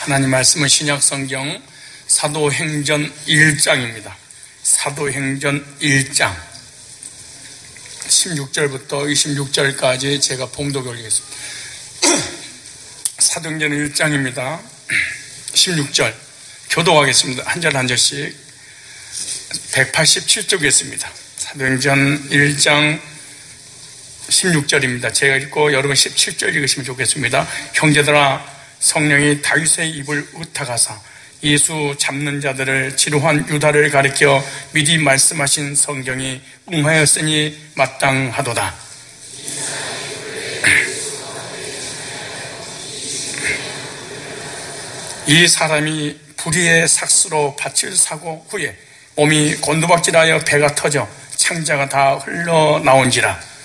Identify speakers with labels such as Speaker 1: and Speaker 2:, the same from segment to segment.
Speaker 1: 하나님 말씀은 신약성경 사도행전 1장입니다. 사도행전 1장 16절부터 26절까지 제가 봉독을 올리겠습니다. 사도행전 1장입니다. 16절 교독하겠습니다. 한 절 한 절씩 187쪽에 있습니다. 사도행전 1장 16절입니다. 제가 읽고 여러분 17절 읽으시면 좋겠습니다. 형제들아, 성령이 다윗의 입을 의탁하사 예수 잡는 자들을 지루한 유다를 가리켜 미리 말씀하신 성경이 응하였으니 마땅하도다. 이 사람이 불의의 삭스로 밭을 사고 후에 몸이 곤두박질하여 배가 터져 창자가 다 흘러나온지라.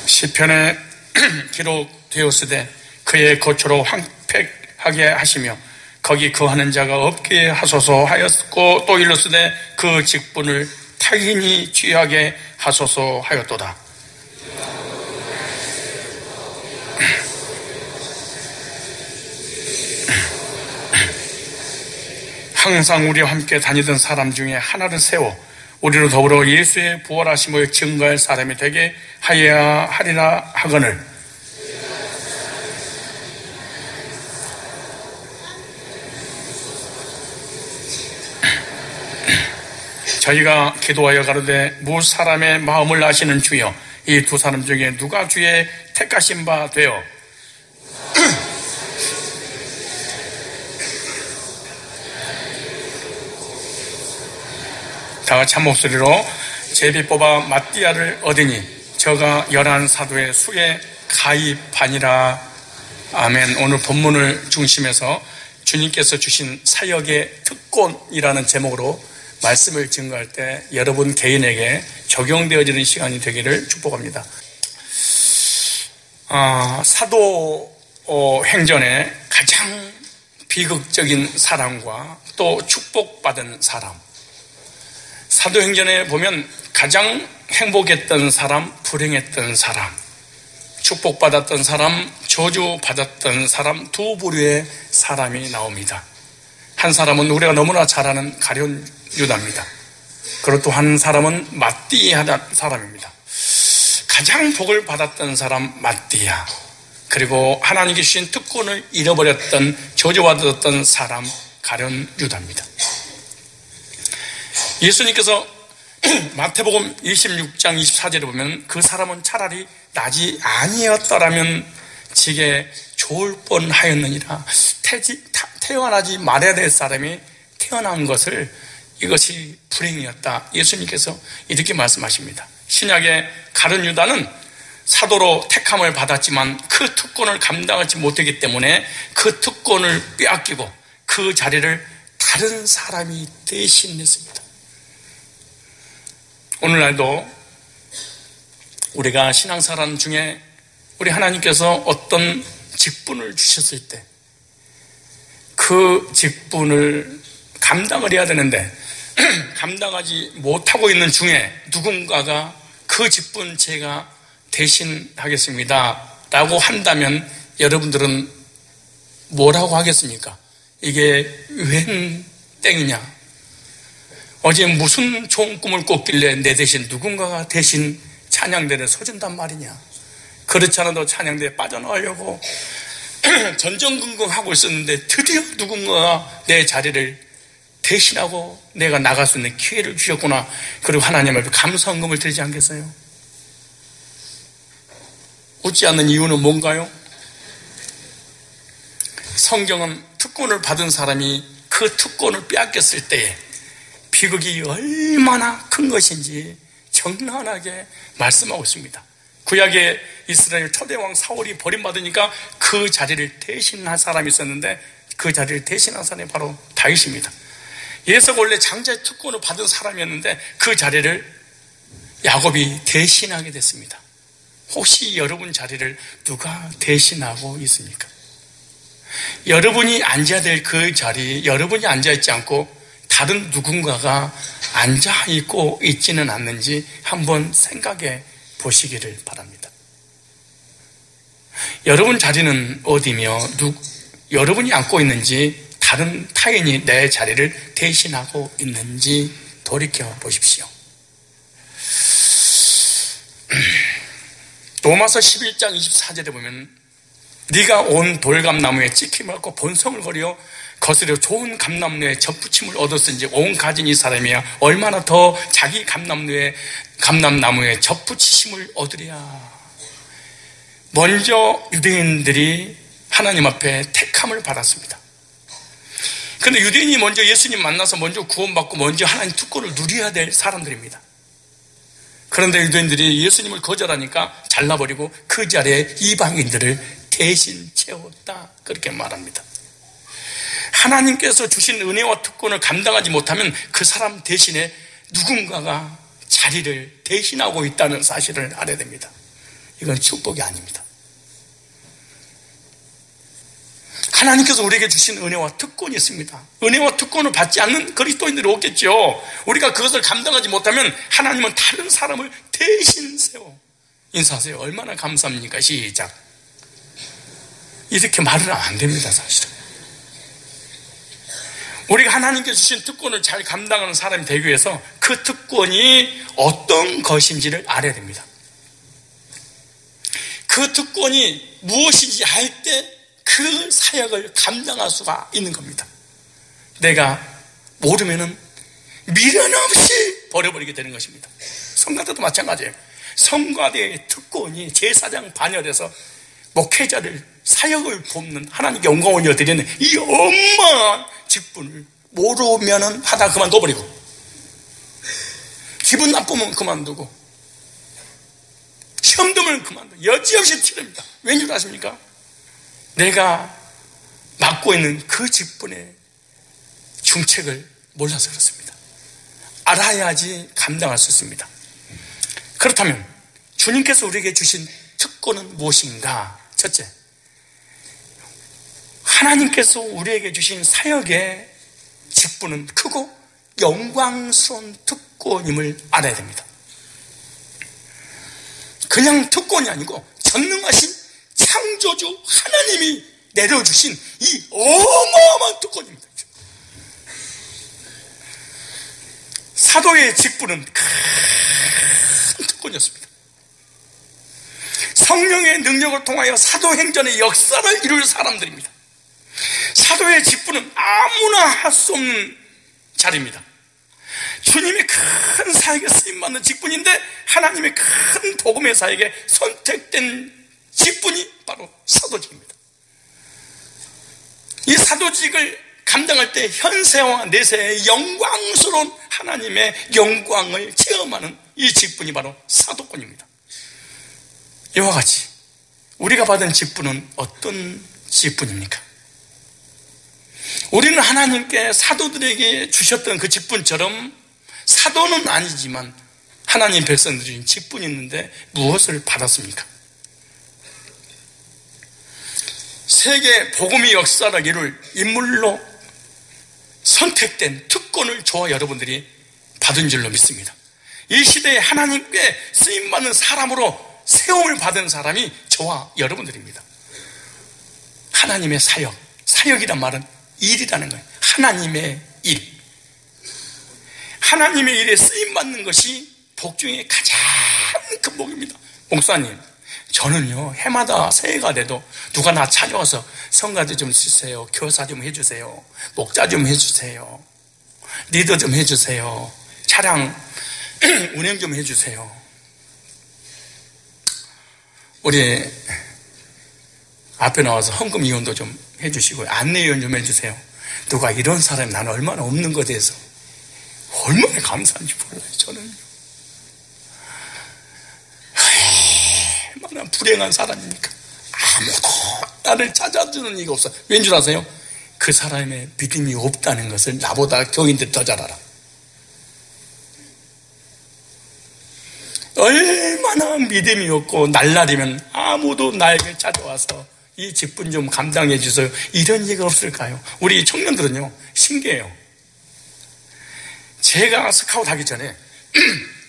Speaker 1: 시편에 기록되었으되 그의 거처로 황폐하게 하시며 거기 거하는 자가 없게 하소서 하였고, 또 일렀으되 그 직분을 타인이 취하게 하소서 하였도다. 항상 우리와 함께 다니던 사람 중에 하나를 세워 우리로 더불어 예수의 부활하심을 증거할 사람이 되게 하여야 하리라 하거늘. 저희가 기도하여 가로되 무 사람의 마음을 아시는 주여, 이 두 사람 중에 누가 주의 택하신 바 되어 다같이 한 목소리로 제비 뽑아 마띠아를 얻으니 저가 11사도의 수에 가입하니라. 아멘. 오늘 본문을 중심해서 주님께서 주신 사역의 특권이라는 제목으로 말씀을 증거할 때 여러분 개인에게 적용되어지는 시간이 되기를 축복합니다. 사도행전의 가장 비극적인 사람과 또 축복받은 사람, 사도행전에 보면 가장 행복했던 사람, 불행했던 사람, 축복받았던 사람, 저주받았던 사람, 두 부류의 사람이 나옵니다. 한 사람은 우리가 너무나 잘 아는 가룟 유다입니다. 그리고 또 한 사람은 마띠아 사람입니다. 가장 복을 받았던 사람 마띠아, 그리고 하나님께 주신 특권을 잃어버렸던 저주받았던 사람 가룟 유다입니다. 예수님께서 마태복음 26장 24절에 보면 그 사람은 차라리 나지 아니었더라면 지게 좋을 뻔하였느니라. 태어나지 말아야 될 사람이 태어난 것을, 이것이 불행이었다. 예수님께서 이렇게 말씀하십니다. 신약의 가룟 유다는 사도로 택함을 받았지만 그 특권을 감당하지 못했기 때문에 그 특권을 빼앗기고 그 자리를 다른 사람이 대신했습니다. 오늘날도 우리가 신앙생활 중에 우리 하나님께서 어떤 직분을 주셨을 때 그 직분을 감당을 해야 되는데 감당하지 못하고 있는 중에 누군가가 그 직분 제가 대신하겠습니다 라고 한다면 여러분들은 뭐라고 하겠습니까? 이게 웬 땡이냐? 어제 무슨 좋은 꿈을 꿨길래 내 대신 누군가가 대신 찬양대를 서준단 말이냐? 그렇지 않아도 찬양대에 빠져나가려고 전전긍긍하고 있었는데 드디어 누군가가 내 자리를 대신하고 내가 나갈 수 있는 기회를 주셨구나. 그리고 하나님 앞에 감사헌금을 드리지 않겠어요? 웃지 않는 이유는 뭔가요? 성경은 특권을 받은 사람이 그 특권을 빼앗겼을 때에 비극이 얼마나 큰 것인지 적나라하게 말씀하고 있습니다. 구약의 이스라엘 초대왕 사울이 버림받으니까 그 자리를 대신한 사람이 있었는데 그 자리를 대신한 사람이 바로 다윗입니다. 예수가 원래 장자의 특권을 받은 사람이었는데 그 자리를 야곱이 대신하게 됐습니다. 혹시 여러분 자리를 누가 대신하고 있습니까? 여러분이 앉아야 될 그 자리, 여러분이 앉아있지 않고 다른 누군가가 앉아있고 있지는 않는지 한번 생각해 보시기를 바랍니다. 여러분 자리는 어디며 여러분이 앉고 있는지 다른 타인이 내 자리를 대신하고 있는지 돌이켜 보십시오. 로마서 11장 24절에 보면 네가 온 돌감나무에 찍힘을 얻고 본성을 거스려 좋은 감람나무에 접붙임을 얻었은지 온 가진 이 사람이야 얼마나 더 자기 감람나무에 접붙이심을 얻으랴. 먼저 유대인들이 하나님 앞에 택함을 받았습니다. 그런데 유대인이 먼저 예수님 만나서 먼저 구원받고 먼저 하나님 특권을 누려야 될 사람들입니다. 그런데 유대인들이 예수님을 거절하니까 잘라버리고 그 자리에 이방인들을 대신 채웠다, 그렇게 말합니다. 하나님께서 주신 은혜와 특권을 감당하지 못하면 그 사람 대신에 누군가가 자리를 대신하고 있다는 사실을 알아야 됩니다. 이건 축복이 아닙니다. 하나님께서 우리에게 주신 은혜와 특권이 있습니다. 은혜와 특권을 받지 않는 그리스도인들이 없겠죠. 우리가 그것을 감당하지 못하면 하나님은 다른 사람을 대신 세워. 인사하세요. 얼마나 감사합니까? 시작. 이렇게 말을 하면 안 됩니다, 사실은. 우리가 하나님께 주신 특권을 잘 감당하는 사람이 되기 위해서 그 특권이 어떤 것인지를 알아야 됩니다. 그 특권이 무엇인지 알 때 그 사역을 감당할 수가 있는 겁니다. 내가 모르면은 미련 없이 버려버리게 되는 것입니다. 성가대도 마찬가지예요. 성가대의 특권이 제사장 반열에서 목회자를 사역을 돕는 하나님께 영광을 여드리는 이 엄마한 직분을 모르면은 하다 그만둬버리고 기분 나쁘면 그만두고 시험 들면 그만두고 여지없이 치릅니다. 왠지 아십니까? 내가 맡고 있는 그 직분의 중책을 몰라서 그렇습니다. 알아야지 감당할 수 있습니다. 그렇다면 주님께서 우리에게 주신 특권은 무엇인가? 첫째, 하나님께서 우리에게 주신 사역의 직분은 크고 영광스러운 특권임을 알아야 됩니다. 그냥 특권이 아니고 전능하신 창조주 하나님이 내려주신 이 어마어마한 특권입니다. 사도의 직분은 큰 특권이었습니다. 성령의 능력을 통하여 사도행전의 역사를 이룰 사람들입니다. 사도의 직분은 아무나 할 수 없는 자리입니다. 주님의 큰 사역에 쓰임받는 직분인데 하나님의 큰 복음의 사역에 선택된 직분이 바로 사도직입니다. 이 사도직을 감당할 때 현세와 내세의 영광스러운 하나님의 영광을 체험하는 이 직분이 바로 사도권입니다. 이와 같이 우리가 받은 직분은 어떤 직분입니까? 우리는 하나님께 사도들에게 주셨던 그 직분처럼 사도는 아니지만 하나님 백성들이 직분이 있는데 무엇을 받았습니까? 세계 복음의 역사를 이룰 인물로 선택된 특권을 저와 여러분들이 받은 줄로 믿습니다. 이 시대에 하나님께 쓰임받는 사람으로 세움을 받은 사람이 저와 여러분들입니다. 하나님의 사역, 사역이란 말은 일이라는 거예요. 하나님의 일. 하나님의 일에 쓰임받는 것이 복 중에 가장 큰 복입니다. 목사님, 저는요 해마다 새해가 돼도 누가 나 찾아와서 성가대 좀 주세요, 교사 좀 해주세요, 목자 좀 해주세요, 리더 좀 해주세요, 차량 운행 좀 해주세요, 우리 앞에 나와서 헌금 이혼도 좀 해주시고 안내 이혼 좀 해주세요. 누가 이런 사람이 나는 얼마나 없는 것에 대해서 얼마나 감사한지 몰라요. 저는 얼마나 불행한 사람입니까? 아무도 나를 찾아주는 이가 없어. 왠 줄 아세요? 그 사람의 믿음이 없다는 것을 나보다 교인들 더 잘 알아. 얼마나 믿음이 없고 날라리면 아무도 나에게 찾아와서 이 직분 좀 감당해 주세요, 이런 얘기가 없을까요? 우리 청년들은요 신기해요. 제가 스카우트 하기 전에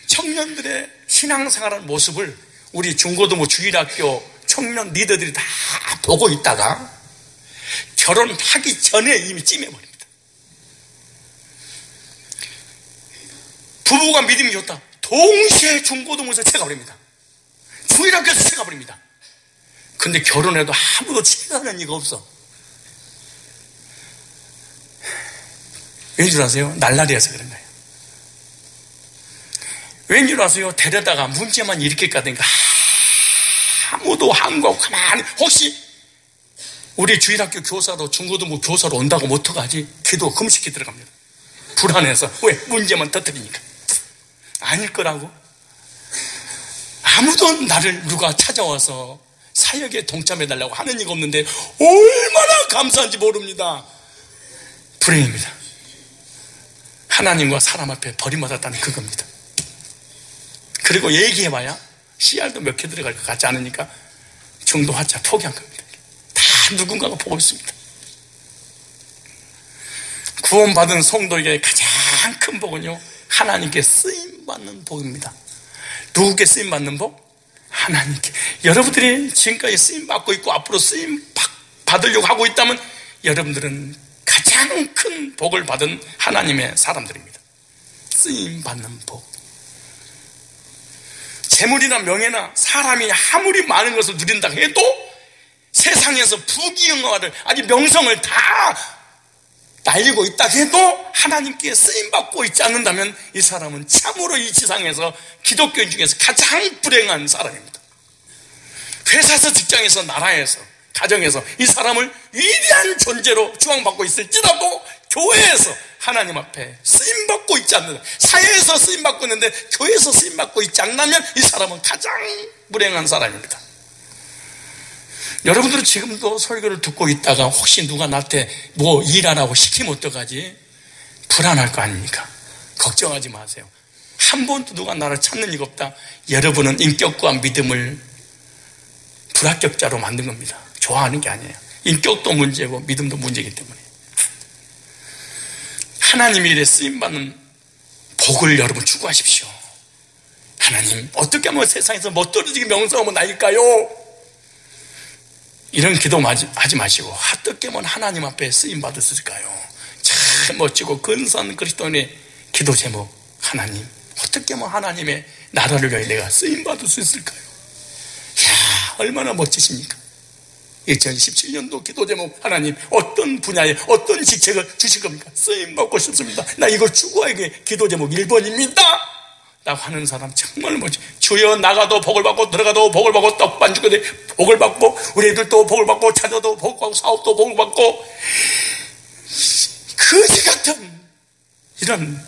Speaker 1: 청년들의 신앙생활하는 모습을 우리 중고등부 주일학교 청년 리더들이 다 보고 있다가 결혼하기 전에 이미 찜해버립니다. 부부가 믿음이 좋다. 동시에 중고등부에서 채가버립니다. 주일학교에서 채가버립니다. 근데 결혼해도 아무도 채가는 이가 없어. 왠 줄 아세요? 날라리여서 그런 거예요. 왠 줄 아세요? 데려다가 문제만 일으킬 까니까 아무도 한국 가만히, 혹시 우리 주일학교 교사로 중고등부 교사로 온다고 못 어떡하지? 기도 금식기 들어갑니다. 불안해서. 왜? 문제만 터뜨리니까. 아닐 거라고. 아무도 나를 누가 찾아와서 사역에 동참해달라고 하는 이가 없는데 얼마나 감사한지 모릅니다. 불행입니다. 하나님과 사람 앞에 버림받았다는 그겁니다. 그리고 얘기해봐야 CR도 몇 개 들어갈 것 같지 않으니까 중도 화자 포기한 겁니다. 다 누군가가 보고 있습니다. 구원받은 성도에게 가장 큰 복은요, 하나님께 쓰임받는 복입니다. 누구께 쓰임받는 복? 하나님께. 여러분들이 지금까지 쓰임받고 있고 앞으로 쓰임 받으려고 하고 있다면 여러분들은 가장 큰 복을 받은 하나님의 사람들입니다. 쓰임받는 복. 재물이나 명예나 사람이 아무리 많은 것을 누린다 해도 세상에서 부귀영화를, 아니 명성을 다 날리고 있다 해도 하나님께 쓰임받고 있지 않는다면 이 사람은 참으로 이 지상에서 기독교인 중에서 가장 불행한 사람입니다. 회사에서, 직장에서, 나라에서, 가정에서 이 사람을 위대한 존재로 추앙받고 있을지라도 교회에서 하나님 앞에 쓰임받고 있지 않는다, 사회에서 쓰임받고 있는데 교회에서 쓰임받고 있지 않다면 이 사람은 가장 불행한 사람입니다. 여러분들은 지금도 설교를 듣고 있다가 혹시 누가 나한테 뭐 일하라고 시키면 어떡하지? 불안할 거 아닙니까? 걱정하지 마세요. 한 번도 누가 나를 찾는 이가 없다. 여러분은 인격과 믿음을 불합격자로 만든 겁니다. 좋아하는 게 아니에요. 인격도 문제고 믿음도 문제이기 때문에 하나님의 일에 쓰임받는 복을 여러분 추구하십시오. 하나님, 어떻게 하면 세상에서 멋들어지게 명성하면 나일까요? 이런 기도 하지 마시고 어떻게 하면 하나님 앞에 쓰임받을 수 있을까요? 참 멋지고 근사한 그리스도인의 기도 제목, 하나님, 어떻게 하면 하나님의 나라를 위해 내가 쓰임받을 수 있을까요? 이야, 얼마나 멋지십니까? 2017년도 기도 제목, 하나님 어떤 분야에 어떤 직책을 주실 겁니까? 쓰임받고 싶습니다. 나 이걸 추구하게 기도 제목 1번입니다 라고 하는 사람 정말 멋지. 주여, 나가도 복을 받고 들어가도 복을 받고 떡반 주고 복을 받고 우리 애들도 복을 받고 자녀도 복을 받고 사업도 복을 받고, 거지 같은 이런,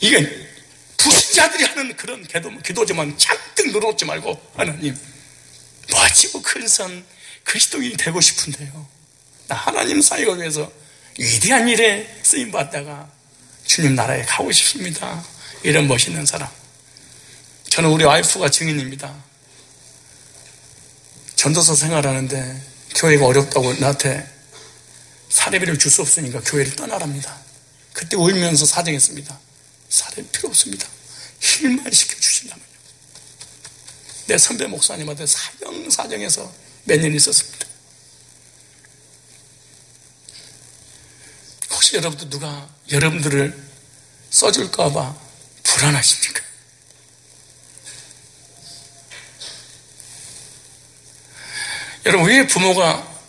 Speaker 1: 이게 불신자들이 하는 그런 기도 제목만 잔뜩 늘어놓지 말고 하나님, 멋지고 근사한 그리스도인이 되고 싶은데요, 나 하나님 사역을 위해서 위대한 일에 쓰임받다가 주님 나라에 가고 싶습니다. 이런 멋있는 사람. 저는 우리 와이프가 증인입니다. 전도서 생활하는데 교회가 어렵다고 나한테 사례비를 줄 수 없으니까 교회를 떠나랍니다. 그때 울면서 사정했습니다. 사례비 필요 없습니다. 일만 시켜주신다면요. 내 선배 목사님한테 사정해서 몇 년 있었습니다. 혹시 여러분들 누가 여러분들을 써줄까봐 불안하십니까? 여러분, 왜 부모가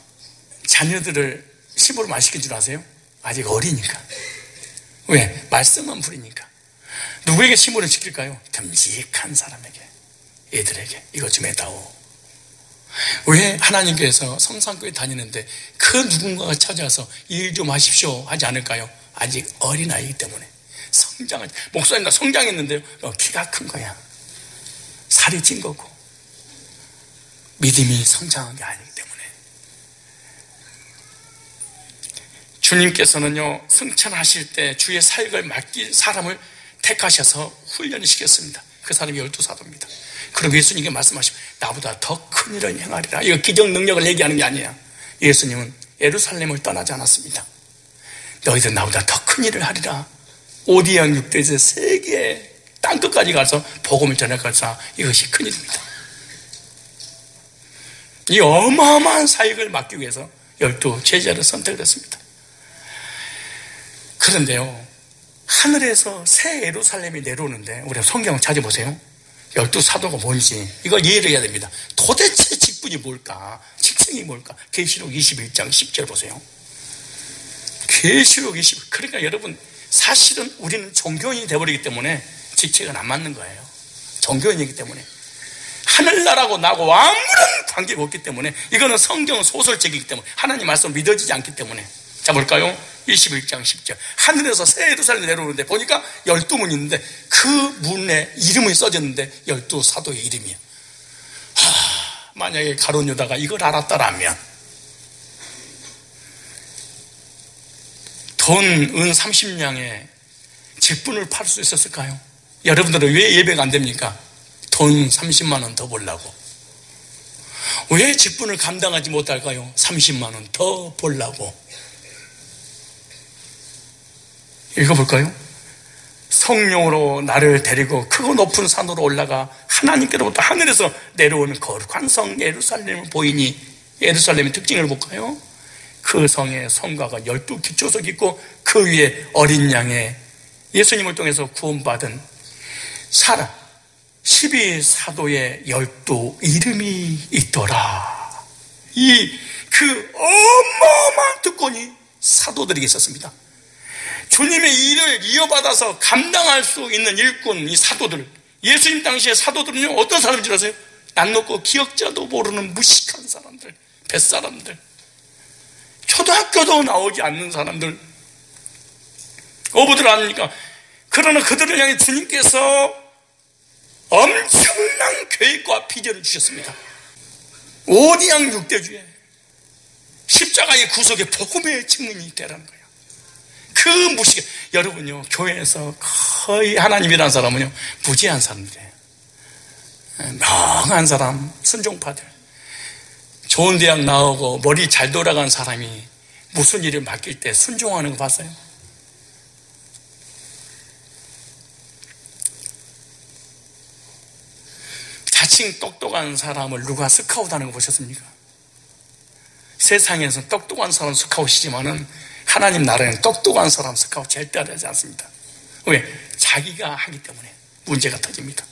Speaker 1: 자녀들을 시부름 안 시킬 줄 아세요? 아직 어리니까. 왜? 말씀만 부리니까. 누구에게 시부름 시킬까요? 듬직한 사람에게, 애들에게 이것 좀 해다오. 왜 하나님께서 성산교회 다니는데 그 누군가가 찾아서 일 좀 하십시오 하지 않을까요? 아직 어린아이기 때문에. 성장하지. 목사님 나 성장했는데요, 키가 큰 거야. 살이 찐 거고 믿음이 성장한 게 아니기 때문에. 주님께서는요, 승천하실 때 주의 사역을 맡길 사람을 택하셔서 훈련을 시켰습니다. 그 사람이 12사도입니다. 그럼 예수님께 말씀하시고 나보다 더 큰 일을 행하리라. 이거 기적 능력을 얘기하는 게 아니에요. 예수님은 예루살렘을 떠나지 않았습니다. 너희들 나보다 더 큰 일을 하리라 오디양 6대에서 세계 땅끝까지 가서 복음을 전해가서 이것이 큰일입니다. 이 어마어마한 사역을 맡기 위해서 12 제자를 선택을 했습니다. 그런데요, 하늘에서 새 예루살렘이 내려오는데, 우리가 성경을 찾아보세요. 12 사도가 뭔지 이걸 이해를 해야 됩니다. 도대체 직분이 뭘까? 직책이 뭘까? 계시록 21장 10절 보세요. 계시록 20. 그러니까 여러분, 사실은 우리는 종교인이 되어버리기 때문에 직책은 안 맞는 거예요. 종교인이기 때문에. 하늘나라고 나하고 아무런 관계가 없기 때문에, 이거는 성경은 소설책이기 때문에 하나님 말씀 믿어지지 않기 때문에. 자, 볼까요? 21장 10절. 하늘에서 새 예루살렘이 내려오는데 보니까 12문이 있는데 그 문에 이름이 써졌는데 12 사도의 이름이야. 만약에 가룟 유다가 이걸 알았다라면 돈, 은 30냥에 직분을 팔 수 있었을까요? 여러분들은 왜 예배가 안 됩니까? 돈 30만 원 더 벌라고. 왜 직분을 감당하지 못할까요? 30만 원 더 벌라고. 읽어볼까요? 성령으로 나를 데리고 크고 높은 산으로 올라가 하나님께로부터 하늘에서 내려오는 거룩한 성 예루살렘을 보이니, 예루살렘의 특징을 볼까요? 그 성에 성곽과 12 기초석이 있고 그 위에 어린 양의 예수님을 통해서 구원받은 사람 12사도의 12 이름이 있더라. 그 어마어마한 특권이 사도들에게 있었습니다. 주님의 일을 이어받아서 감당할 수 있는 일꾼, 이 사도들. 예수님 당시에 사도들은요, 어떤 사람인 줄 아세요? 낯 놓고 기억자도 모르는 무식한 사람들, 뱃사람들, 초등학교도 나오지 않는 사람들, 어부들 아닙니까? 그러나 그들을 향해 주님께서 엄청난 계획과 비전을 주셨습니다. 오디양 6대주에 십자가의 구속에 복음의 증인이 되라는 거예요. 그 무식, 여러분요, 교회에서 거의 하나님이라는 사람은요, 무지한 사람들이에요. 명한 사람, 순종파들. 좋은 대학 나오고 머리 잘 돌아간 사람이 무슨 일을 맡길 때 순종하는 거 봤어요? 자칭 똑똑한 사람을 누가 스카웃하는 거 보셨습니까? 세상에서 똑똑한 사람 스카웃이지만은 하나님 나라에는 똑똑한 사람 스카웃 절대 하지 않습니다. 왜? 자기가 하기 때문에 문제가 터집니다.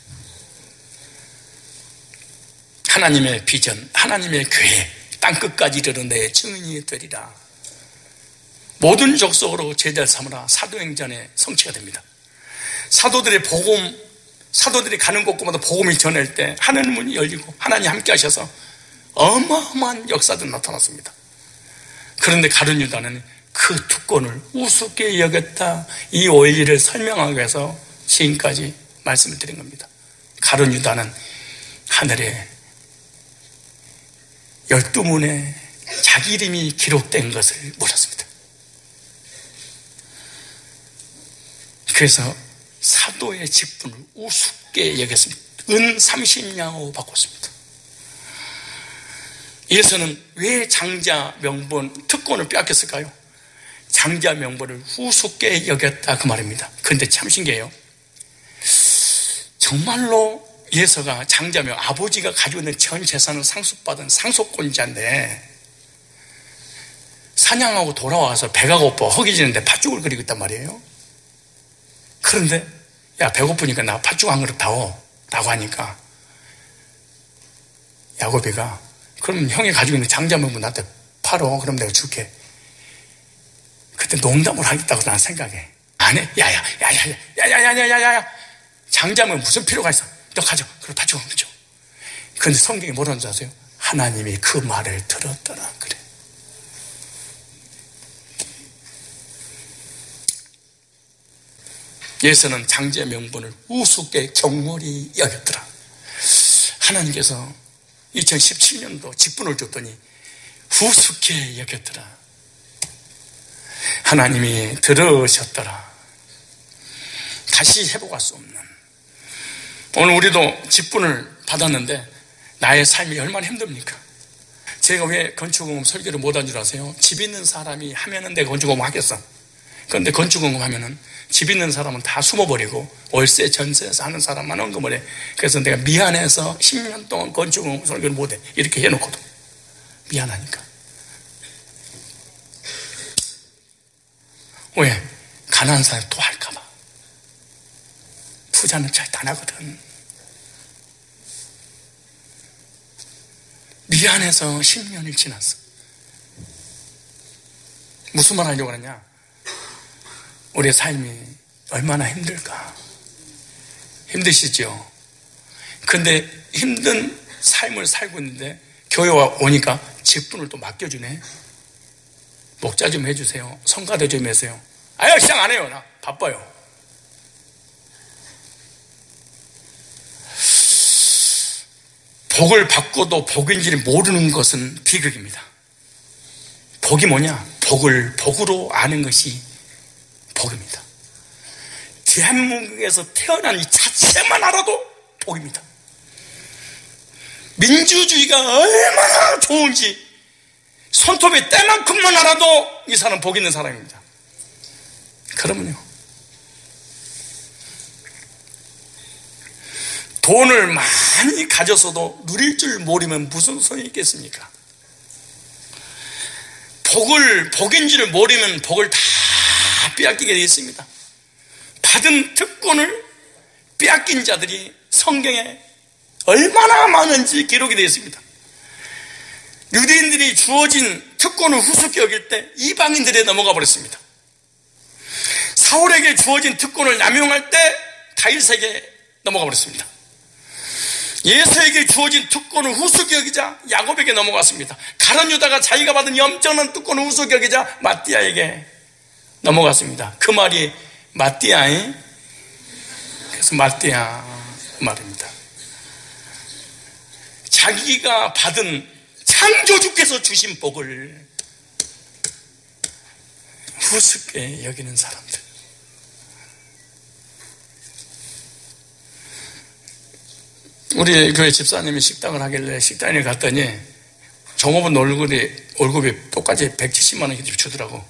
Speaker 1: 하나님의 비전, 하나님의 계획, 땅끝까지 이르는 내 증인이 되리라. 모든 족속으로 제자를 삼으라. 사도행전의 성취가 됩니다. 사도들의 복음, 사도들이 가는 곳곳마다 복음을 전할 때 하늘 문이 열리고 하나님 함께 하셔서 어마어마한 역사들이 나타났습니다. 그런데 가룟 유다는 그 특권을 우습게 여겼다. 이 원리를 설명하기 위해서 지금까지 말씀을 드린 겁니다. 가룟 유다는 하늘에 12문에 자기 이름이 기록된 것을 몰랐습니다. 그래서 사도의 직분을 우습게 여겼습니다. 은 30냥으로 바꿨습니다. 예수는 왜 장자 명분 특권을 빼앗겼을까요? 장자 명분을 우습게 여겼다, 그 말입니다. 그런데 참 신기해요. 정말로 예수가 장자명, 아버지가 가지고 있는 전 재산을 상속받은 상속권자인데 사냥하고 돌아와서 배가 고파 허기지는데 팥죽을 끓이고 있단 말이에요. 그런데 야, 배고프니까 나 팥죽 한 그릇 다오 라고 하니까 야곱이가 그럼 형이 가지고 있는 장자명분 나한테 팔어. 그럼 내가 줄게. 그때 농담을 하겠다고 난 생각해. 안 해? 야야 장자명 무슨 필요가 있어? 너 가져. 그럼 팥죽 한 그릇 줘. 근데 성경이 뭐라는 줄 아세요? 하나님이 그 말을 들었더라 그래. 예수는 장자의 명분을 우습게 경홀히 여겼더라. 하나님께서 2017년도 직분을 줬더니 우습게 여겼더라. 하나님이 들으셨더라. 다시 회복할 수 없는. 오늘 우리도 직분을 받았는데 나의 삶이 얼마나 힘듭니까? 제가 왜 건축공업 설계를 못한 줄 아세요? 집 있는 사람이 하면은 내가 건축공업 하겠어. 그런데 건축원금 하면은 집 있는 사람은 다 숨어버리고 월세 전세에서 하는 사람만 원금을 해. 그래서 내가 미안해서 10년 동안 건축원금 설교를 못해 이렇게 해놓거든. 미안하니까. 왜? 가난한 사람이 또 할까봐. 부자는 차이 다 나거든. 미안해서 10년이 지났어. 무슨 말 하려고 하냐? 우리의 삶이 얼마나 힘들까? 힘드시죠? 근데 힘든 삶을 살고 있는데 교회 오니까 직분을 또 맡겨주네. 목자 좀 해주세요. 성가대 좀 해주세요. 아유, 시장 안 해요. 나 바빠요. 복을 받고도 복인지를 모르는 것은 비극입니다. 복이 뭐냐? 복을 복으로 아는 것이 복입니다. 대한민국에서 태어난 이 자체만 알아도 복입니다. 민주주의가 얼마나 좋은지 손톱의 때만큼만 알아도 이 사람 복 있는 사람입니다. 그러면요, 돈을 많이 가졌어도 누릴 줄 모르면 무슨 소용이 있겠습니까? 복인지를 모르면 복을 다 빼앗기게 되어 있습니다. 받은 특권을 빼앗긴 자들이 성경에 얼마나 많은지 기록이 되어 있습니다. 유대인들이 주어진 특권을 후숙히 여길 때 이방인들에 넘어가 버렸습니다. 사울에게 주어진 특권을 남용할 때 다윗에게 넘어가 버렸습니다. 예수에게 주어진 특권을 후숙히 여기자 야곱에게 넘어갔습니다. 가룟 유다가 자기가 받은 엄청난 특권을 후숙히 여기자 마띠아에게 넘어갔습니다. 그 말이 마띠아이, 그래서 마띠아 말입니다. 자기가 받은 창조주께서 주신 복을 후숙게 여기는 사람들. 우리 교회 집사님이 식당을 하길래 식당에 갔더니 종업원 월급이 똑같이 170만 원 주더라고.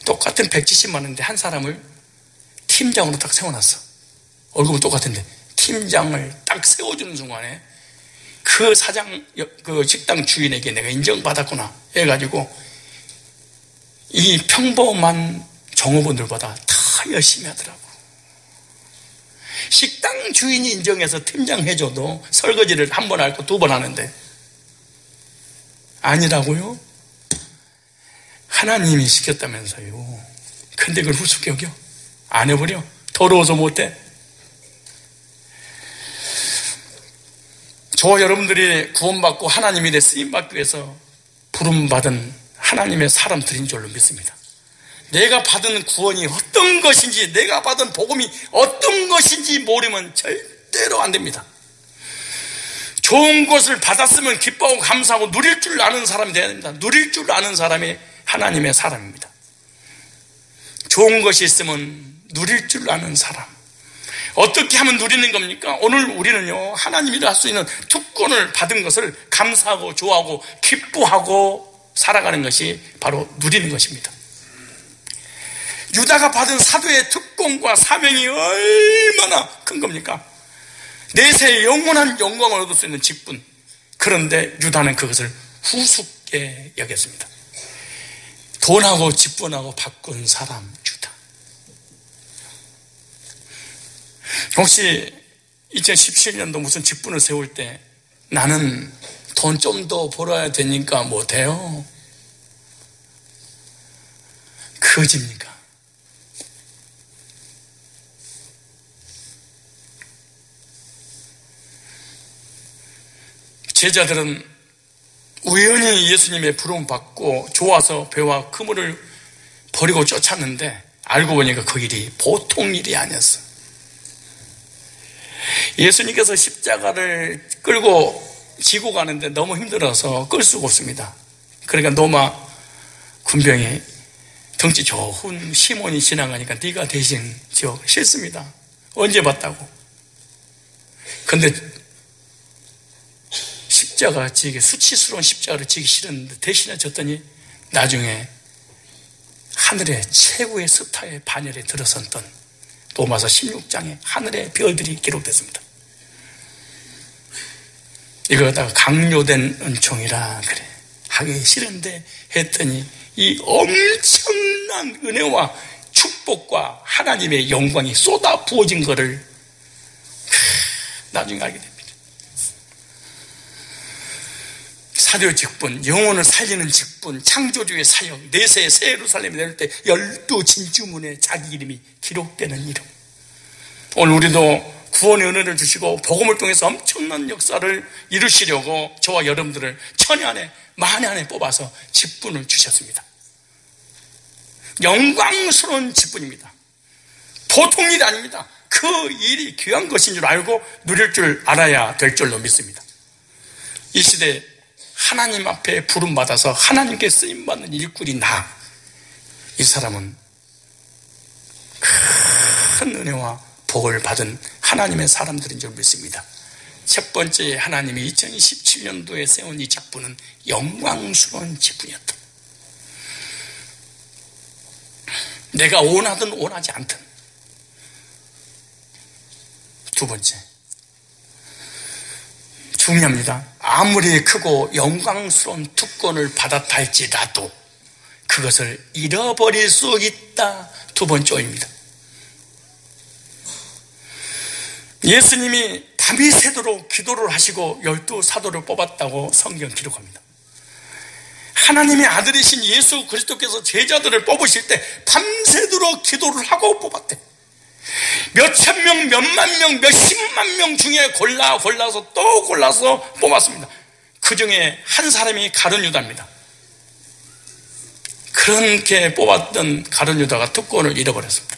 Speaker 1: 똑같은 170만 원인데 한 사람을 팀장으로 딱 세워놨어. 월급은 똑같은데 팀장을 딱 세워주는 순간에 그 사장, 그 식당 주인에게 내가 인정받았구나 해가지고 이 평범한 종업원들보다 더 열심히 하더라고. 식당 주인이 인정해서 팀장 해줘도 설거지를 한 번 하고 두 번 하는데 아니라고요? 하나님이 시켰다면서요. 근데 그걸 후숙 여겨? 안 해버려? 더러워서 못해? 저와 여러분들이 구원받고 하나님 일에 쓰임받기 위해서 부름받은 하나님의 사람들인 줄로 믿습니다. 내가 받은 구원이 어떤 것인지, 내가 받은 복음이 어떤 것인지 모르면 절대로 안 됩니다. 좋은 것을 받았으면 기뻐하고 감사하고 누릴 줄 아는 사람이 되어야 됩니다. 누릴 줄 아는 사람이 하나님의 사람입니다. 좋은 것이 있으면 누릴 줄 아는 사람. 어떻게 하면 누리는 겁니까? 오늘 우리는요, 하나님이 할 수 있는 특권을 받은 것을 감사하고 좋아하고 기뻐하고 살아가는 것이 바로 누리는 것입니다. 유다가 받은 사도의 특권과 사명이 얼마나 큰 겁니까? 내세의 영원한 영광을 얻을 수 있는 직분. 그런데 유다는 그것을 후숙게 여겼습니다. 돈하고 직분하고 바꾼 사람 유다. 혹시 2017년도 무슨 직분을 세울 때 나는 돈 좀 더 벌어야 되니까 못해요? 거짓입니까? 제자들은 우연히 예수님의 부름 받고 좋아서 배와 그물을 버리고 쫓았는데 알고 보니까 그 일이 보통 일이 아니었어. 예수님께서 십자가를 끌고 지고 가는데 너무 힘들어서 끌 수가 없습니다. 그러니까 노마 군병이 덩치 좋은 시몬이 지나가니까 네가 대신 지어. 싫습니다. 언제 봤다고. 근데 십자가 지기, 수치스러운 십자가를 지기 싫었는데 대신해 줬더니 나중에 하늘의 최고의 스타의 반열에 들어섰던 로마서 16장에 하늘의 별들이 기록됐습니다. 이거 갖다가 강요된 은총이라 그래 하기 싫은데 했더니 이 엄청난 은혜와 축복과 하나님의 영광이 쏟아 부어진 것을 나중에 알게 됩니다. 사도의 직분, 영혼을 살리는 직분, 창조주의 사역, 내세 새 예루살렘에 내릴 때 12진주문에 자기 이름이 기록되는 이름. 오늘 우리도 구원의 은혜를 주시고 복음을 통해서 엄청난 역사를 이루시려고 저와 여러분들을 천여 안에 만에 안에 뽑아서 직분을 주셨습니다. 영광스러운 직분입니다. 보통 일이 아닙니다. 그 일이 귀한 것인 줄 알고 누릴 줄 알아야 될 줄로 믿습니다. 이 시대에 하나님 앞에 부름받아서 하나님께 쓰임받는 일꾼이 이 사람은 큰 은혜와 복을 받은 하나님의 사람들인 줄 믿습니다. 첫 번째, 하나님이 2017년도에 세운 이 직분은 영광스러운 직분이었다. 내가 원하든 원하지 않든. 두 번째, 중요합니다. 아무리 크고 영광스러운 특권을 받았다 할지라도 그것을 잃어버릴 수 있다. 두 번째입니다. 예수님이 밤이 새도록 기도를 하시고 12사도를 뽑았다고 성경 기록합니다. 하나님의 아들이신 예수 그리스도께서 제자들을 뽑으실 때 밤새도록 기도를 하고 뽑았대. 몇천 명, 몇만 명, 몇십만 명 중에 골라서 또 골라서 뽑았습니다. 그 중에 한 사람이 가룟 유다입니다. 그렇게 뽑았던 가룟 유다가 특권을 잃어버렸습니다.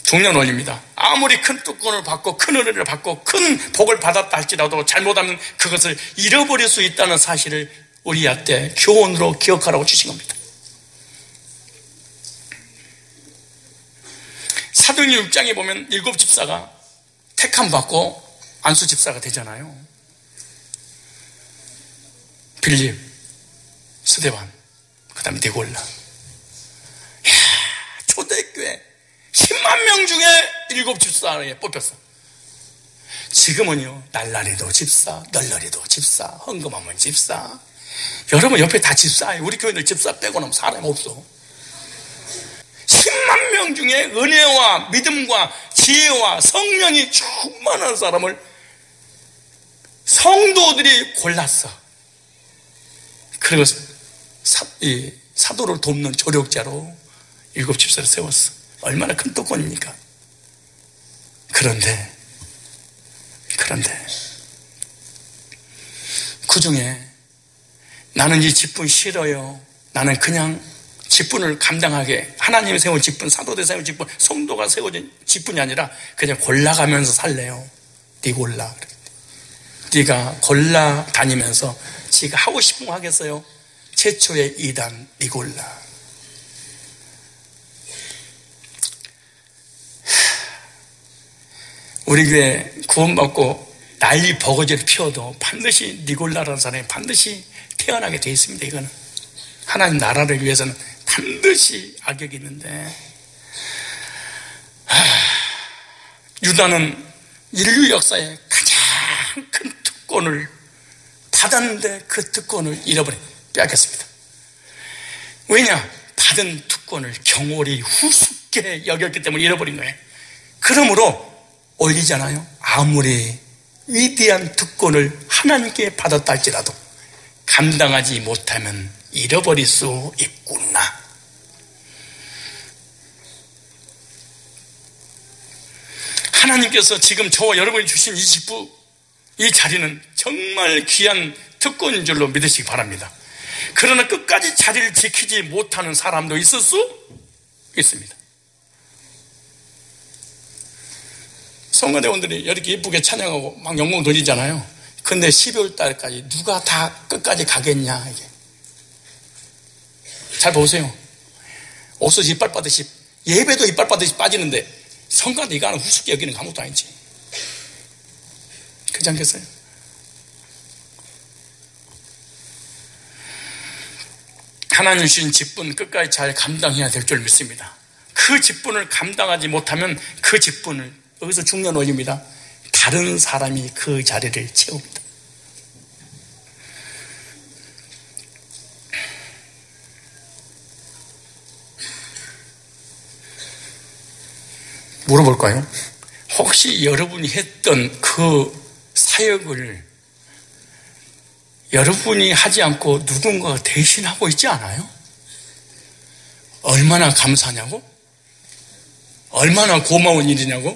Speaker 1: 중요한 원리입니다. 아무리 큰 특권을 받고 큰 은혜를 받고 큰 복을 받았다 할지라도 잘못하면 그것을 잃어버릴 수 있다는 사실을 우리한테 교훈으로 기억하라고 주신 겁니다. 사도행전 6장에 보면 7 집사가 택함 받고 안수 집사가 되잖아요. 빌립, 스데반, 그 다음에 니골라. 초대교회 10만 명 중에 7 집사에 뽑혔어. 지금은요, 날라리도 집사, 널널이도 집사, 헌금하면 집사. 여러분 옆에 다 집사예요. 우리 교회는 집사 빼고는 사람이 없어. 10만 명 중에 은혜와 믿음과 지혜와 성령이 충만한 사람을 성도들이 골랐어. 그리고 이 사도를 돕는 조력자로 7 집사를 세웠어. 얼마나 큰 특권입니까? 그런데 그 중에 나는 이 직분 싫어요. 나는 그냥 직분을 감당하게 하나님이 세운 직분, 사도들 세운 직분, 성도가 세워진 직분이 아니라 그냥 골라가면서 살래요. 네 골라. 네가 골라 다니면서 지가 하고 싶은 거 하겠어요? 최초의 이단 네 골라. 우리 교회 구원받고 난리 버거지를 피워도 반드시 니골라라는 사람이 반드시 태어나게 되어 있습니다. 이거는 하나님 나라를 위해서는 반드시 악역이 있는데, 유다는 인류 역사에 가장 큰 특권을 받았는데 그 특권을 빼앗겼습니다. 왜냐? 받은 특권을 경홀히 후숙게 여겼기 때문에 잃어버린 거예요. 그러므로 올리잖아요. 아무리 위대한 특권을 하나님께 받았다 할지라도 감당하지 못하면 잃어버릴 수 있구나. 하나님께서 지금 저와 여러분이 주신 이 직분, 이 자리는 정말 귀한 특권인 줄로 믿으시기 바랍니다. 그러나 끝까지 자리를 지키지 못하는 사람도 있을 수 있습니다. 성가대원들이 이렇게 예쁘게 찬양하고 막 영광 돌리잖아요. 근데 12월 달까지 누가 다 끝까지 가겠냐, 이게. 잘 보세요. 옥수수 이빨 빠듯이, 예배도 이빨 빠듯이 빠지는데 성가대 이거 하나 후숙게 여기는 아무것도 아니지. 그렇지 않겠어요? 하나님 주신 직분 끝까지 잘 감당해야 될 줄 믿습니다. 그 직분을 감당하지 못하면 그 직분을, 여기서 중요한 원리입니다, 다른 사람이 그 자리를 채웁니다. 물어볼까요? 혹시 여러분이 했던 그 사역을 여러분이 하지 않고 누군가가 대신하고 있지 않아요? 얼마나 감사하냐고? 얼마나 고마운 일이냐고?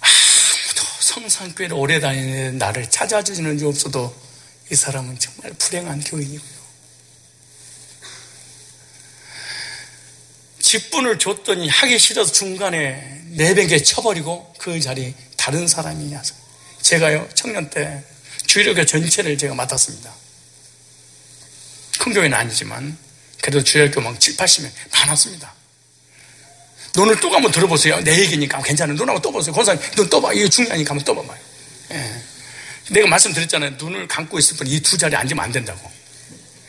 Speaker 1: 아무도 성산교회를 오래 다니는 나를 찾아주시는 게 없어도 이 사람은 정말 불행한 교인이고요. 직분을 줬더니 하기 싫어서 중간에 내뱉게 쳐버리고 그 자리 다른 사람이 와서, 제가요 청년 때 주일교회 전체를 제가 맡았습니다. 큰 교회는 아니지만 그래도 주일교 막 7, 80명 많았습니다. 눈을 뜨고 한번 들어보세요. 내 얘기니까 괜찮아요. 눈 한번 떠보세요. 권사님 눈 떠봐. 이거 중요하니까 한번 떠봐봐요. 예. 내가 말씀드렸잖아요. 눈을 감고 있을 뿐 이 두 자리에 앉으면 안 된다고.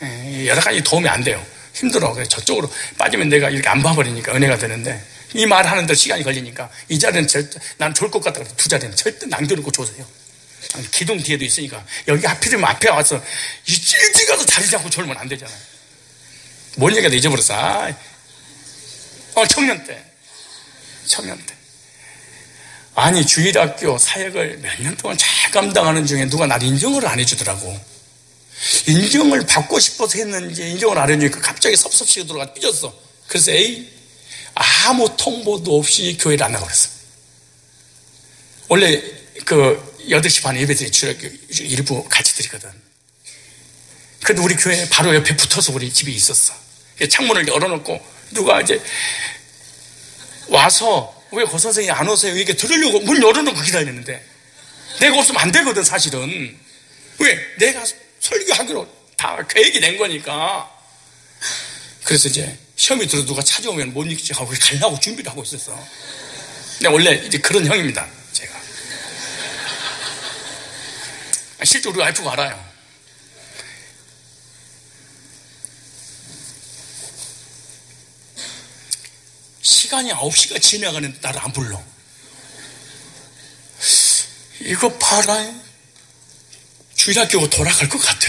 Speaker 1: 예. 여러 가지 도움이 안 돼요. 힘들어. 그래서 저쪽으로 빠지면 내가 이렇게 안 봐버리니까 은혜가 되는데, 이 말 하는데 시간이 걸리니까 이 자리는 절대, 난 좋을 것 같다. 두 자리는 절대 남겨놓고 줘세요. 기둥 뒤에도 있으니까 여기 하필이면 앞에 와서 일찍 가서 자리 잡고 졸면 안 되잖아요. 뭔 얘기가 잊어버렸어. 청년 때. 아니, 주일학교 사역을 몇 년 동안 잘 감당하는 중에 누가 날 인정을 안 해주더라고. 인정을 받고 싶어서 했는지 인정을 안 해주니까 갑자기 섭섭시게 들어가 삐졌어. 그래서 아무 통보도 없이 교회를 안 나가버렸어. 원래 8시 반에 예배드리 주일학교 일부 같이 드리거든. 그래도 우리 교회 바로 옆에 붙어서 우리 집이 있었어. 창문을 열어놓고 누가 이제 와서 왜 고 선생님이 안 오세요? 이렇게 들으려고 문 열어놓고 기다리는데, 내가 없으면 안 되거든 사실은. 왜? 내가 설교하기로 다 계획이 된 거니까. 그래서 이제 시험이 들어 누가 찾아오면 못 읽지 하고 가려고 준비를 하고 있었어. 근데 원래 이제 그런 형입니다, 제가. 실제 우리 와이프가 알아요. 시간이 9시가 지나가는데 나를 안 불러. 이거 봐라. 주일학교가 돌아갈 것 같아?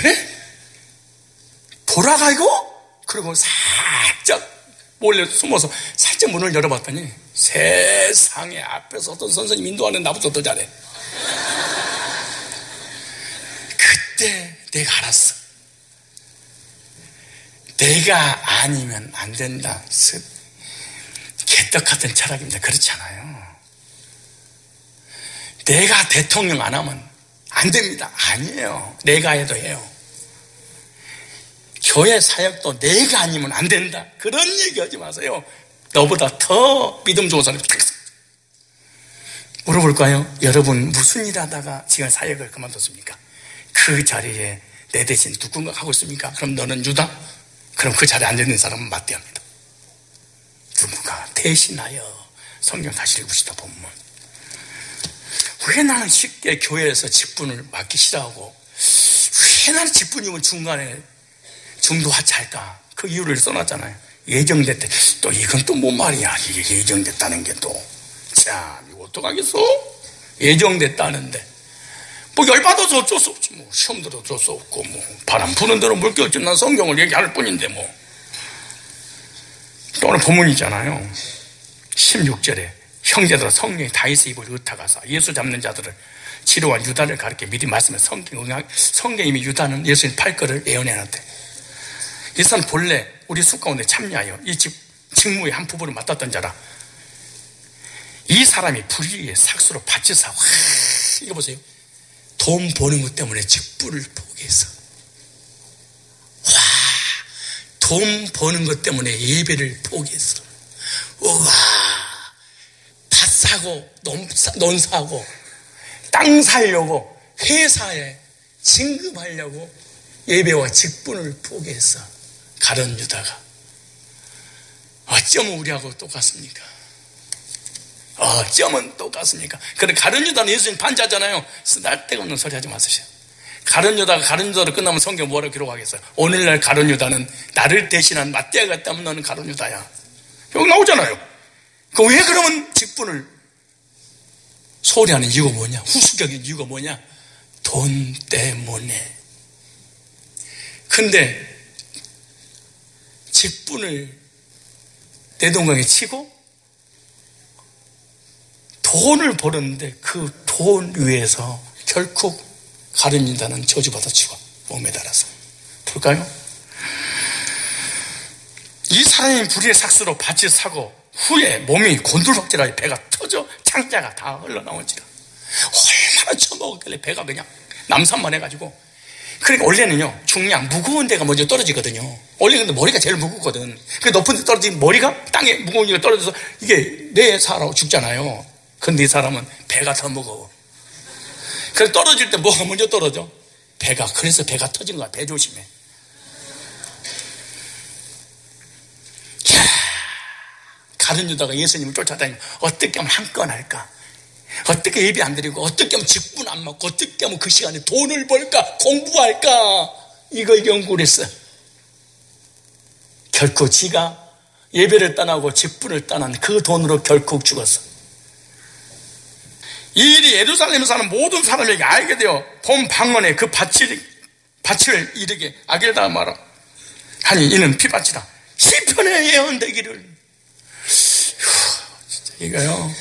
Speaker 1: 돌아가고? 그리고 살짝 몰래 숨어서 살짝 문을 열어봤더니 세상에 앞에서 어떤 선생님 인도하는 나보다 더 잘해. 그때 내가 알았어. 내가 아니면 안 된다. 개떡 같은 철학입니다. 그렇지 않아요. 내가 대통령 안 하면 안 됩니다. 아니에요. 내가 해도 해요. 교회 사역도 내가 아니면 안 된다. 그런 얘기 하지 마세요. 너보다 더 믿음 좋은 사람이 딱 물어볼까요? 여러분 무슨 일 하다가 지금 사역을 그만뒀습니까? 그 자리에 내 대신 누군가 하고 있습니까? 그럼 너는 유다? 그럼 그 자리에 앉아있는 사람은 맞대합니다. 누군가 대신하여. 성경 다시 읽으시다 보면 왜 나는 쉽게 교회에서 직분을 맡기 싫어하고, 왜 나는 직분이면 중간에 중도하차할까? 그 이유를 써놨잖아요. 예정됐대. 또 이건 또 뭔 말이야. 이게 예정됐다는 게 또. 참, 이거 어떡하겠어? 예정됐다는데. 뭐 열받아서 어쩔 수 없지. 뭐 시험 들어 어쩔 수 없고, 뭐 바람 부는 대로 물결 난 성경을 얘기할 뿐인데 뭐. 또 오늘 본문이잖아요. 16절에 형제들아 성령이 다윗의 입을 의탁하사 예수 잡는 자들을 치료한 유다를 가르쳐 미리 말씀해 성경이 이미 유다는 예수님 팔 거를 예언해놨대. 이 사람 본래 우리 수 가운데 참여하여 이 직무의 한 부분을 맡았던 자라. 이 사람이 불의의 삭수로 바치사. 이거 보세요. 돈 버는 것 때문에 직분을 포기했어. 돈 버는 것 때문에 예배를 포기했어. 밭 사고 논 사고 땅 사려고 회사에 진급하려고 예배와 직분을 포기했어. 가룟 유다가. 어쩌면 우리하고 똑같습니까? 어쩌면 똑같습니까? 그런데 가룟 유다는 예수님 반지하잖아요. 쓸데없는 소리 하지 마세요. 가룟 유다가 가룟 유다로 끝나면 성경 뭐라고 기록하겠어요? 오늘날 가룟 유다는 나를 대신한 마띠아가 있다면 너는 가룟 유다야. 여기 나오잖아요. 왜 그러면 직분을 소홀히 하는 이유가 뭐냐? 후수적인 이유가 뭐냐? 돈 때문에. 근데 직분을 내동강에 치고 돈을 벌었는데 그 돈 위에서 결국 가룟 유다는 저주받아 죽어. 몸에 달아서. 볼까요? 이 사람이 불의의 삭스로 밭을 사고 후에 몸이 곤두박질하여 배가 터져 창자가 다 흘러나온지라. 얼마나 처먹었길래 배가 그냥 남산만 해가지고. 그러니까 원래는요, 중량 무거운 데가 먼저 떨어지거든요. 원래 근데 머리가 제일 무겁거든. 그 높은 데 떨어지면 머리가 땅에 무거운 데가 떨어져서 이게 내 살아 죽잖아요. 근데 이 사람은 배가 더 무거워. 그래서 떨어질 때 뭐가 먼저 떨어져? 배가. 그래서 배가 터진 거야. 배 조심해. 가룟 유다가 예수님을 쫓아다니면 어떻게 하면 한 건 할까? 어떻게 예배 안 드리고, 어떻게 하면 직분 안 맞고, 어떻게 하면 그 시간에 돈을 벌까? 공부할까? 이거 연구를 했어요. 결코 지가 예배를 떠나고 직분을 떠난 그 돈으로 결국 죽었어. 이 일이 예루살렘에 사는 모든 사람에게 알게 되어 본 방언에 그 밭을 이르게 아겔다 마라 하니 이는 피밭이라 시편에 예언되기를. 진짜 이거요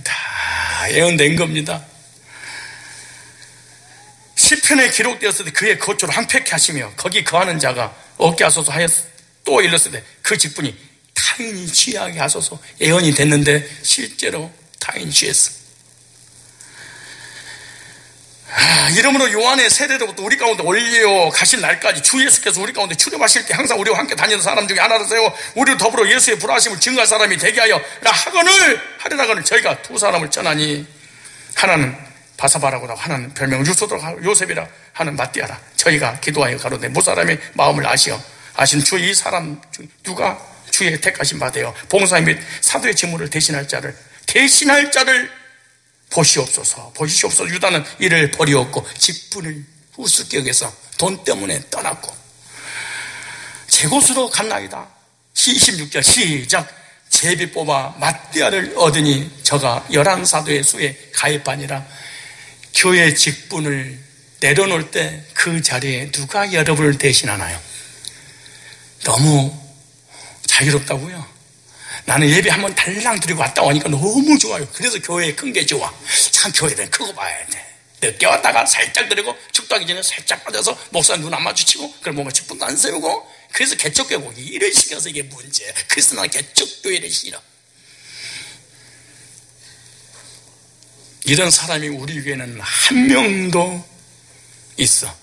Speaker 1: 다 예언된 겁니다. 시편에 기록되었을 때 그의 거처를 황폐케 하시며 거기 거하는 자가 얻게 하소서 하였. 또 일렀을 때 그 직분이 타인이 취하게 하소서. 예언이 됐는데 실제로 타인이 취했어. 이러므로 요한의 세례로부터 우리 가운데 올려 가실 날까지 주 예수께서 우리 가운데 출입하실 때 항상 우리와 함께 다니는 사람 중에 하나를 세워 우리를 더불어 예수의 불화심을 증거할 사람이 되게 하여 하려나거늘 저희가 두 사람을 전하니 하나는 바사바라고 하고 하나는 별명 요셉이라 하는 마띠아라. 저희가 기도하여 가로되 무사람의 마음을 아시는 주 이 사람 중 누가 주의 택하신 바 되어 봉사 및 사도의 직무를 대신할 자를 보시옵소서. 유다는 이를 버리었고 직분을 우습게 여겨서 돈 때문에 떠났고 제 곳으로 갔나이다. 26절 시작. 제비 뽑아 마띠아를 얻으니 저가 11사도의 수에 가입하니라. 교회 직분을 내려놓을 때 그 자리에 누가 여러분을 대신하나요? 너무 자유롭다고요? 나는 예배 한번 달랑 드리고 왔다 오니까 너무 좋아요. 그래서 교회에 큰 게 좋아. 참 교회는 크고 봐야 돼. 늦게 왔다가 살짝 드리고 축도하기 전에 살짝 빠져서 목사 눈 안 마주치고 그럼 뭔가 직분도 안 세우고 그래서 개척교회 오기 일을 시켜서 이게 문제야. 그래서 나는 개척교회를 싫어. 이런 사람이 우리 교회는 한 명도 있어.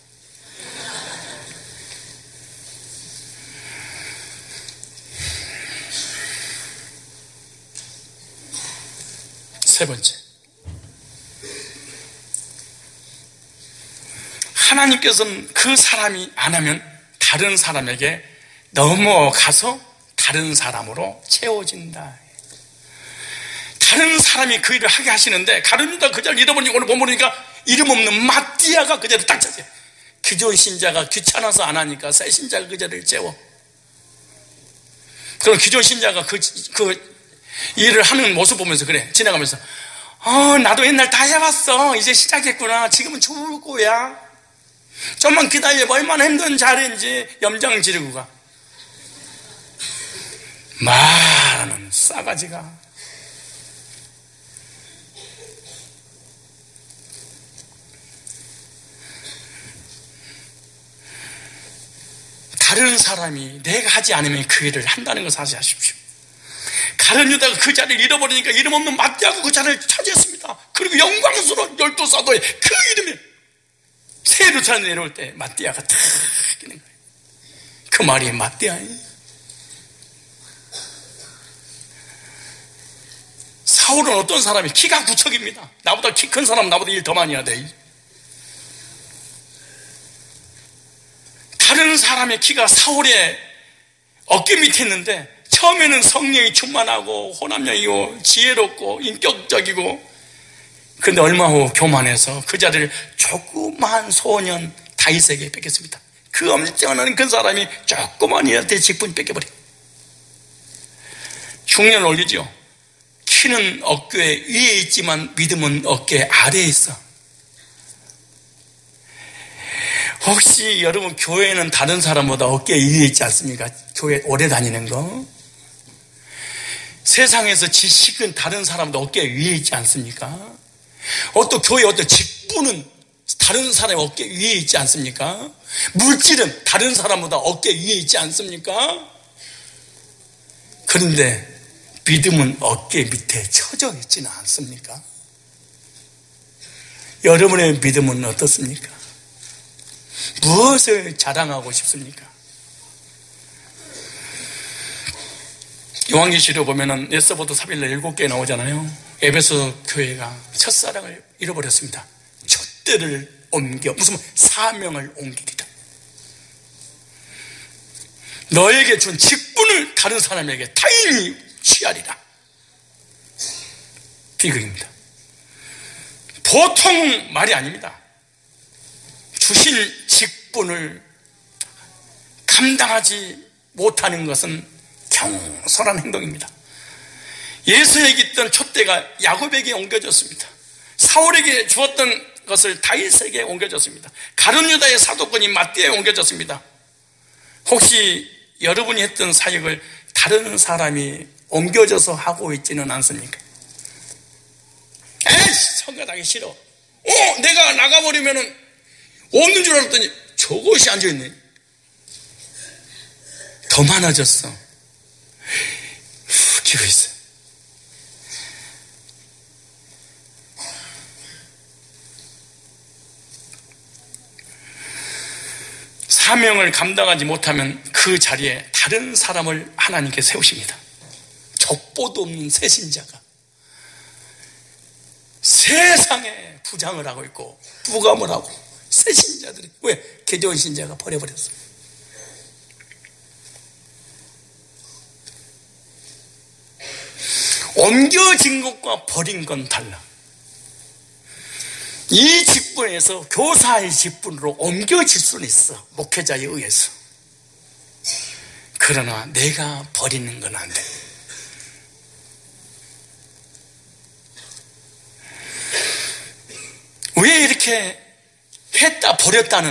Speaker 1: 세 번째, 하나님께서는 그 사람이 안 하면 다른 사람에게 넘어가서 다른 사람으로 채워진다. 다른 사람이 그 일을 하게 하시는데 가룟 유다 그 자리를 잃어버리고 오늘 보니까 이름 없는 마띠아가 그 자리를 딱 차지. 기존 신자가 귀찮아서 안 하니까 새 신자가 그 자리를 채워. 그럼 기존 신자가 그 일을 하는 모습 보면서 그래. 지나가면서 나도 옛날 다 해봤어. 이제 시작했구나. 지금은 죽을 거야. 좀만 기다려봐. 얼마나 힘든 자리인지. 염장 지르고 가. 말하는 싸가지가. 다른 사람이 내가 하지 않으면 그 일을 한다는 것을 아십시오. 가룟 유다가 그 자리를 잃어버리니까 이름 없는 마띠아가 그 자리를 차지했습니다. 그리고 영광스러운 12사도의 그 이름이 새 예루살렘에 내려올 때 마띠아가 탁 끼는 거예요. 그 말이 마띠아예요. 사울은 어떤 사람이 키가 9척입니다. 나보다 키 큰 사람은 나보다 일 더 많이 해야 돼. 다른 사람의 키가 사울의 어깨 밑에 있는데 처음에는 성령이 충만하고 호남형이고 지혜롭고 인격적이고, 그런데 얼마 후 교만해서 그 자리를 조그만 소년 다윗에게 뺏겼습니다. 그 엄청난 그 사람이 조그만 이한테 직분 뺏겨버려. 흉년을 올리죠. 키는 어깨 위에 있지만 믿음은 어깨 아래에 있어. 혹시 여러분 교회는 다른 사람보다 어깨 위에 있지 않습니까? 교회 오래 다니는 거. 세상에서 지식은 다른 사람보다 어깨 위에 있지 않습니까? 어떤 교회 어떤 직분은 다른 사람의 어깨 위에 있지 않습니까? 물질은 다른 사람보다 어깨 위에 있지 않습니까? 그런데 믿음은 어깨 밑에 처져 있지는 않습니까? 여러분의 믿음은 어떻습니까? 무엇을 자랑하고 싶습니까? 요한계시록 보면은 에스더부터 사빌라 7개 나오잖아요. 에베소 교회가 첫사랑을 잃어버렸습니다. 촛대를 옮겨, 무슨 사명을 옮기리라. 너에게 준 직분을 다른 사람에게 타인이 취하리라. 비극입니다. 보통 말이 아닙니다. 주신 직분을 감당하지 못하는 것은 경솔한 행동입니다. 예수에게 있던 촛대가 야곱에게 옮겨졌습니다. 사울에게 주었던 것을 다윗에게 옮겨졌습니다. 가룟 유다의 사도권이 마띠아에 옮겨졌습니다. 혹시 여러분이 했던 사역을 다른 사람이 옮겨져서 하고 있지는 않습니까? 에이씨, 성가 나기 싫어. 내가 나가버리면은 없는 줄 알았더니 저것이 앉아있네. 더 많아졌어. 웃기고 있어. 사명을 감당하지 못하면 그 자리에 다른 사람을 하나님께 세우십니다. 족보도 없는 새신자가 세상에 부장을 하고 있고 부감을 하고, 새신자들이 왜? 개종 신자가 버려버렸어. 옮겨진 것과 버린 건 달라. 이 직분에서 교사의 직분으로 옮겨질 수는 있어, 목회자에 의해서. 그러나 내가 버리는 건 안 돼. 왜 이렇게 했다 버렸다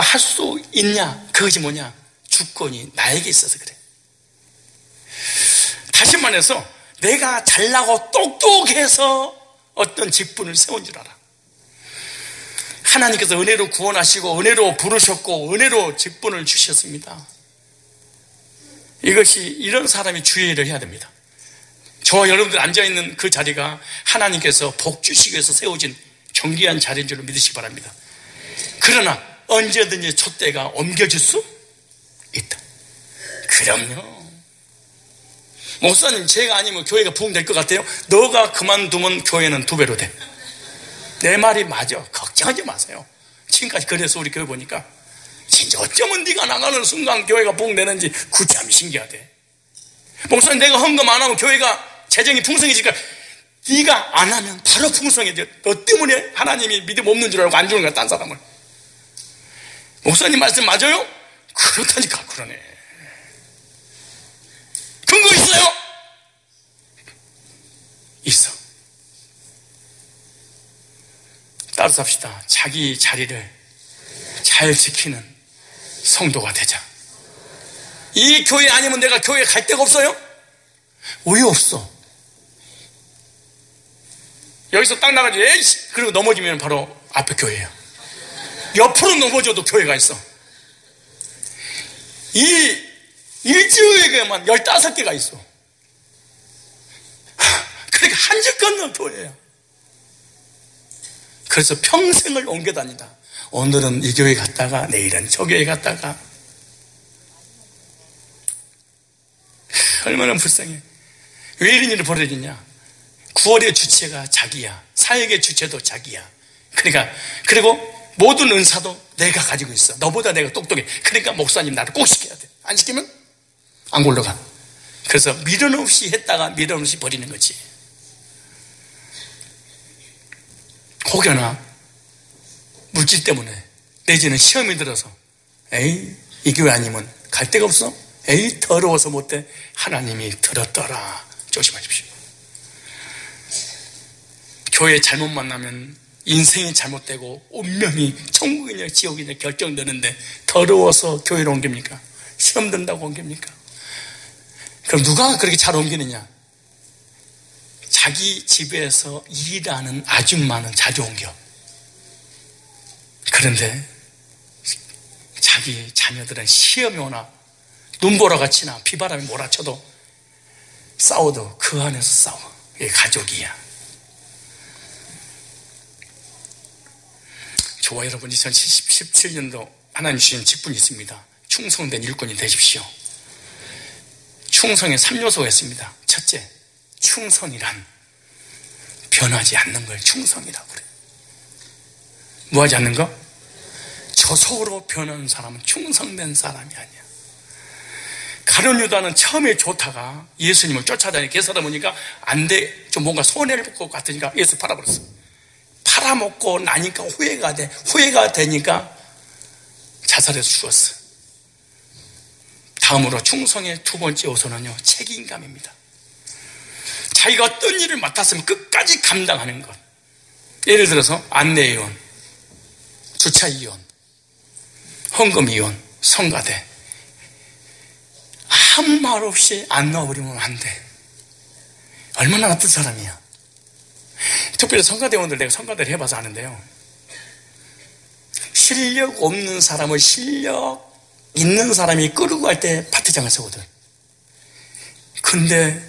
Speaker 1: 할 수 있냐? 그것이 뭐냐? 주권이 나에게 있어서 그래. 다시 말해서 내가 잘나고 똑똑해서 어떤 직분을 세운 줄 알아. 하나님께서 은혜로 구원하시고 은혜로 부르셨고 은혜로 직분을 주셨습니다. 이것이, 이런 사람이 주의를 해야 됩니다. 저와 여러분들 앉아있는 그 자리가 하나님께서 복 주시기 위해서 세워진 존귀한 자리인 줄로 믿으시기 바랍니다. 그러나 언제든지 촛대가 옮겨질 수 있다. 그럼요. 목사님, 제가 아니면 교회가 부흥될 것 같아요? 너가 그만두면 교회는 2배로 돼. 내 말이 맞아. 걱정하지 마세요. 지금까지 그래서 우리 교회 보니까 진짜 어쩌면 네가 나가는 순간 교회가 부흥되는지 그 참 신기하대. 목사님, 내가 헌금 안 하면 교회가 재정이 풍성해질까? 네가 안 하면 바로 풍성해져. 너 때문에 하나님이 믿음 없는 줄 알고 안 주는 거야, 딴 사람을. 목사님 말씀 맞아요? 그렇다니까. 그러네. 근거 있어요? 있어. 따로 삽시다. 자기 자리를 잘 지키는 성도가 되자. 이 교회 아니면 내가 교회 갈 데가 없어요? 왜 없어? 여기서 딱 나가지, 에이씨! 그리고 넘어지면 바로 앞에 교회예요. 옆으로 넘어져도 교회가 있어. 이 일지구에게만 15개가 있어. 그러니까 한 집 건너 교회야. 그래서 평생을 옮겨 다니다. 오늘은 이 교회 갔다가 내일은 저 교회 갔다가. 얼마나 불쌍해. 왜 이런 일이 벌어지냐? 9월의 주체가 자기야. 사역의 주체도 자기야. 그러니까, 그리고 모든 은사도 내가 가지고 있어. 너보다 내가 똑똑해. 그러니까 목사님 나를 꼭 시켜야 돼. 안 시키면 안 굴러가. 그래서 미련 없이 했다가 미련 없이 버리는 거지. 혹여나 물질 때문에 내지는 시험이 들어서 에이 이 교회 아니면 갈 데가 없어? 에이 더러워서 못돼. 하나님이 들었더라. 조심하십시오. 교회 잘못 만나면 인생이 잘못되고 운명이 천국이냐 지옥이냐 결정되는데 더러워서 교회로 옮깁니까? 시험 든다고 옮깁니까? 그럼 누가 그렇게 잘 옮기느냐? 자기 집에서 일하는 아줌마는 자주 옮겨. 그런데 자기 자녀들은 시험이 오나 눈보라가 치나 비바람이 몰아쳐도 싸워도 그 안에서 싸워. 이게 가족이야. 저와 여러분 2017년도 하나님 주신 직분이 있습니다. 충성된 일꾼이 되십시오. 충성에 3요소가 있습니다. 첫째, 충성이란 변하지 않는 걸 충성이라고 그래요. 뭐하지 않는 거? 저속으로 변하는 사람은 충성된 사람이 아니야. 가룟 유다는 처음에 좋다가 예수님을 쫓아다니 개사다 보니까 안 돼, 좀 뭔가 손해를 볼 것 같으니까 예수 팔아버렸어. 팔아먹고 나니까 후회가 돼. 후회가 되니까 자살해서 죽었어. 다음으로 충성의 두 번째 요소는요, 책임감입니다. 자기가 어떤 일을 맡았으면 끝까지 감당하는 것. 예를 들어서 안내위원, 주차위원, 헌금위원, 성가대. 아무 말 없이 안 넣어버리면 안 돼. 얼마나 나쁜 사람이야. 특별히 성가대원들 내가 성가대를 해봐서 아는데요, 실력 없는 사람을 실력 있는 사람이 끌고 갈 때 파트장을 세거든. 근데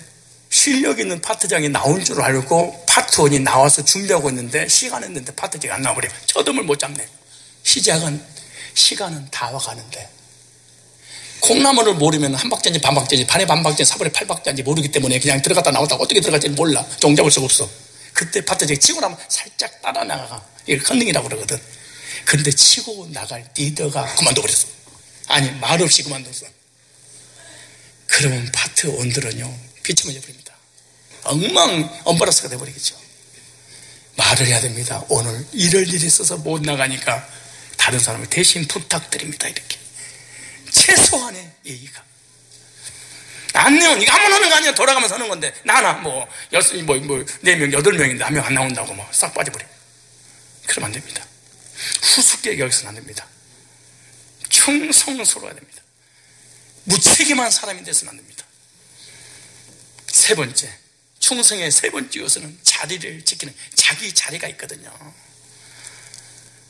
Speaker 1: 실력 있는 파트장이 나온 줄 알고 파트원이 나와서 준비하고 있는데 시간 했는데 파트장이 안 나와버려. 저점을 못 잡네. 시간은 다 와가는데 콩나물을 모르면 한 박자인지 반 박자인지 반에 반 박자인지 4분의 8 박자인지 모르기 때문에 그냥 들어갔다 나왔다가 어떻게 들어갈지 몰라. 종잡을 수가 없어. 그때 파트장이 치고 나면 살짝 따라 나가. 이게 컨닝이라고 그러거든. 근데 치고 나갈 리더가 그만둬버렸어. 아니 말없이 그만뒀어. 그러면 파트원들은요 비참해져 버립니다. 엉망 엄바라스가 돼버리겠죠. 말을 해야 됩니다. 오늘 이럴 일이 있어서 못 나가니까 다른 사람을 대신 부탁드립니다. 이렇게 최소한의 예의가. 안내원 이거 한번 하는 거 아니야. 돌아가면서 하는 건데 나나 4명 8명인데 한 명 안 나온다고 싹 빠져버려. 그러면 안 됩니다. 후숙되게 여기서는 안 됩니다. 충성스러워야 됩니다. 무책임한 사람이 돼서는 안 됩니다. 세 번째, 충성의 세 번째 요소는 자리를 지키는, 자기 자리가 있거든요.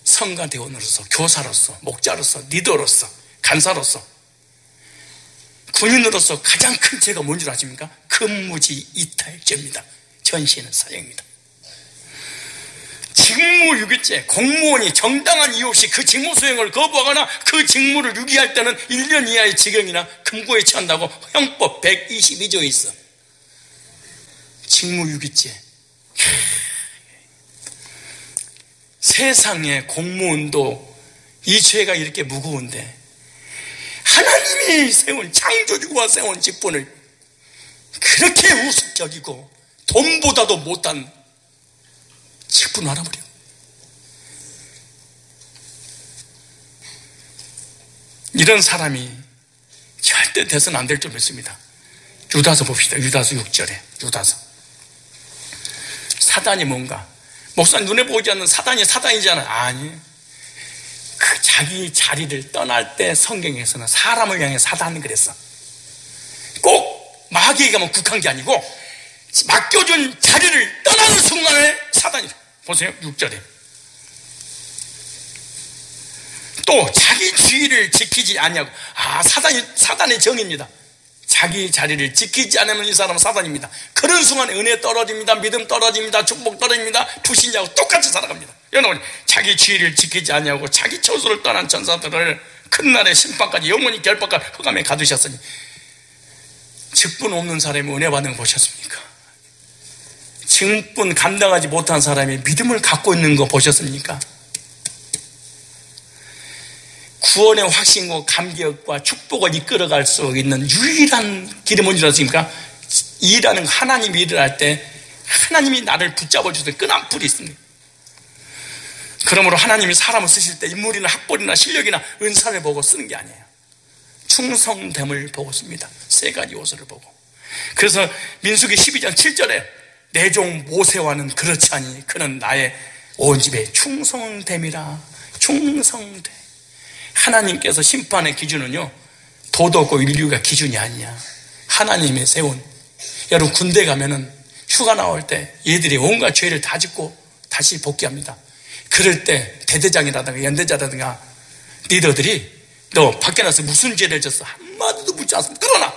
Speaker 1: 성가대원으로서, 교사로서, 목자로서, 리더로서, 간사로서, 군인으로서 가장 큰 죄가 뭔 줄 아십니까? 근무지 이탈죄입니다. 전시는 사형입니다. 직무유기죄, 공무원이 정당한 이유 없이 그 직무 수행을 거부하거나 그 직무를 유기할 때는 1년 이하의 징역이나 금고에 처한다고 형법 122조에 있어. 직무유기죄. 세상의 공무원도 이 죄가 이렇게 무거운데 하나님이 세운, 창조주가 세운 직분을 그렇게 우습적이고 돈보다도 못한 직분을 알아버려. 이런 사람이 절대 돼서는 안 될 줄 믿습니다. 유다서 봅시다. 유다서 6절에 유다서. 사단이 뭔가? 목사님 눈에 보이지 않는 사단이 사단이잖아. 아니, 그 자기 자리를 떠날 때 성경에서는 사람을 향해 사단이 그랬어. 꼭 마귀에 가면 국한 게 아니고 맡겨준 자리를 떠나는 순간에 사단이. 보세요 6절에. 또 자기 주의를 지키지 아니하고, 사단의 정입니다. 자기 자리를 지키지 않으면 이 사람은 사단입니다. 그런 순간에 은혜 떨어집니다. 믿음 떨어집니다. 축복 떨어집니다. 불신자하고 똑같이 살아갑니다. 여러분, 자기 주의를 지키지 아니하고 자기 처소를 떠난 천사들을 큰 날의 심판까지 영원히 결박할 흑암에 가두셨으니, 직분 없는 사람이 은혜 받는 거 보셨습니까? 직분 감당하지 못한 사람이 믿음을 갖고 있는 거 보셨습니까? 구원의 확신과 감격과 축복을 이끌어갈 수 있는 유일한 길이 뭔지 아십니까? 일하는 하나님이 일을 할 때 하나님이 나를 붙잡아 주는 끈한 뿔이 있습니다. 그러므로 하나님이 사람을 쓰실 때 인물이나 학벌이나 실력이나 은사를 보고 쓰는 게 아니에요. 충성됨을 보고 씁니다. 세 가지 요소를 보고. 그래서 민수기 12장 7절에 내 종 모세와는 그렇지 아니 그는 나의 온 집에 충성됨이라. 충성됨. 하나님께서 심판의 기준은요 도덕과 인류가 기준이 아니야. 하나님이 세운. 여러분 군대 가면은 휴가 나올 때 얘들이 온갖 죄를 다 짓고 다시 복귀합니다. 그럴 때 대대장이라든가 연대자라든가 리더들이 너 밖에 나서 무슨 죄를 졌어? 한마디도 묻지 않습니다. 그러나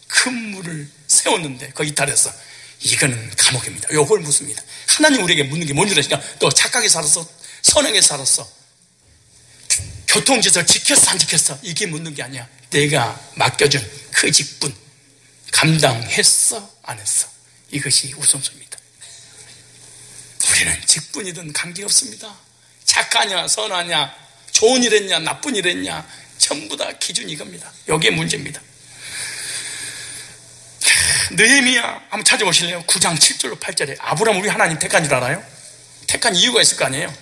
Speaker 1: 근무를 세웠는데 그 이탈했어. 이거는 감옥입니다. 요걸 묻습니다. 하나님 우리에게 묻는 게 뭔지 아시까? 너 착하게 살았어? 선하게 살았어? 교통질서 지켰어? 안 지켰어? 이게 묻는 게 아니야. 내가 맡겨준 그 직분 감당했어? 안 했어? 이것이 우선순위입니다. 우리는 직분이든 관계없습니다. 착하냐 선하냐 좋은 일 했냐 나쁜 일 했냐 전부 다 기준이 이겁니다. 여기에 문제입니다. 느헤미야 한번 찾아보실래요? 9장 7절로 8절에 아브라함 우리 하나님 택한 줄 알아요? 택한 이유가 있을 거 아니에요?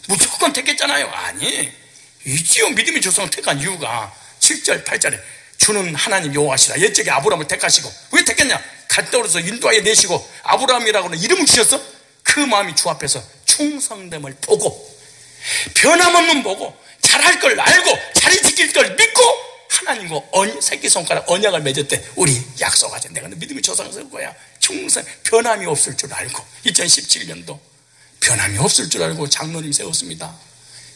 Speaker 1: 무조건 택했잖아요. 아니 있지요. 믿음의 조상을 택한 이유가 7절 8절에 주는 하나님 여호와시라. 옛적에 아브라함을 택하시고 왜 택했냐? 갈대오로서 인도하여 내시고 아브라함이라고는 이름을 주셨어. 그 마음이 주 앞에서 충성됨을 보고 변함없는 보고 잘할 걸 알고 자리 지킬 걸 믿고 하나님과 새끼손가락 언약을 맺었대. 우리 약속하자. 내가 너 믿음의 조상을 세울 거야. 충성 변함이 없을 줄 알고 2017년도 변함이 없을 줄 알고 장로님 세웠습니다.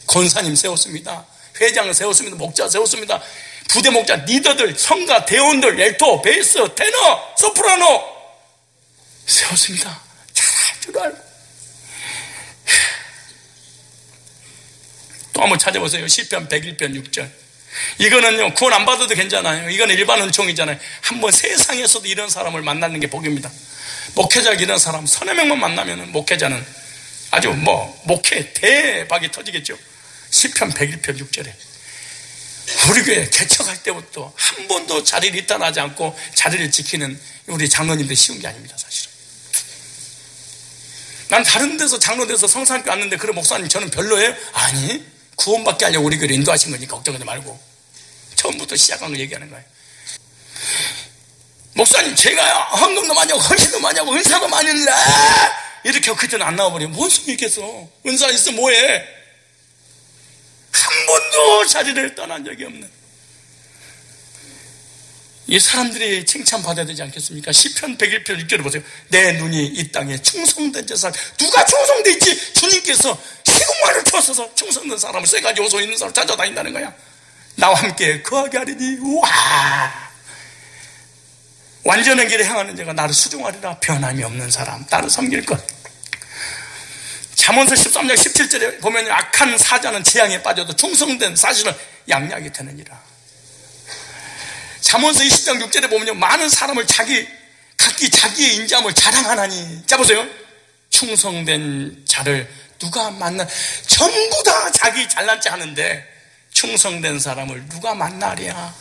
Speaker 1: 권사님 세웠습니다. 회장을 세웠습니다. 목자 세웠습니다. 부대 목자, 리더들, 성가, 대원들, 엘토, 베이스, 테너, 소프라노 세웠습니다. 잘할 줄 알고. 또 한번 찾아보세요. 시편 101편 6절. 이거는요 구원 안 받아도 괜찮아요. 이거는 일반 은총이잖아요. 한번 세상에서도 이런 사람을 만나는 게 복입니다. 목회자 이런 사람 서너 명만 만나면 목회자는 아주 목회 대박이 터지겠죠. 시편 101편 6절에 우리 교회 개척할 때부터 한 번도 자리를 이탈하지 않고 자리를 지키는 우리 장로님들 쉬운 게 아닙니다. 사실은 난 다른 데서 장로 돼서 성산학교 왔는데 그런 목사님 저는 별로예요? 아니 구원받게 하려고 우리 교회를 인도하신 거니까 걱정하지 말고 처음부터 시작한 걸 얘기하는 거예요. 목사님 제가 헌금도 많이 하고 헌신도 많이 하고 은사도 많이 했는데 이렇게 그때는 안 나와버리면 뭔 소리 있겠어. 은사 있어 뭐해. 한 번도 자리를 떠난 적이 없는 이 사람들이 칭찬받아야 되지 않겠습니까? 시편 101편 6절을 보세요. 내 눈이 이 땅에 충성된 자살. 누가 충성돼 있지? 주님께서 시공만을 펴서서 충성된 사람을 세 가지 요소 있는 사람을 찾아다닌다는 거야. 나와 함께 거하게 하리니 와 완전한 길에 향하는 자가 나를 수종하리라. 변함이 없는 사람 나를 섬길 것. 잠언서 13장 17절에 보면 악한 사자는 재앙에 빠져도 충성된 사실은 양약이 되느니라. 잠언서 20장 6절에 보면 많은 사람을 각기 자기의 인자함을 자랑하나니. 자 보세요. 충성된 자를 누가 만나. 전부 다 자기 잘난 체 하는데 충성된 사람을 누가 만나랴.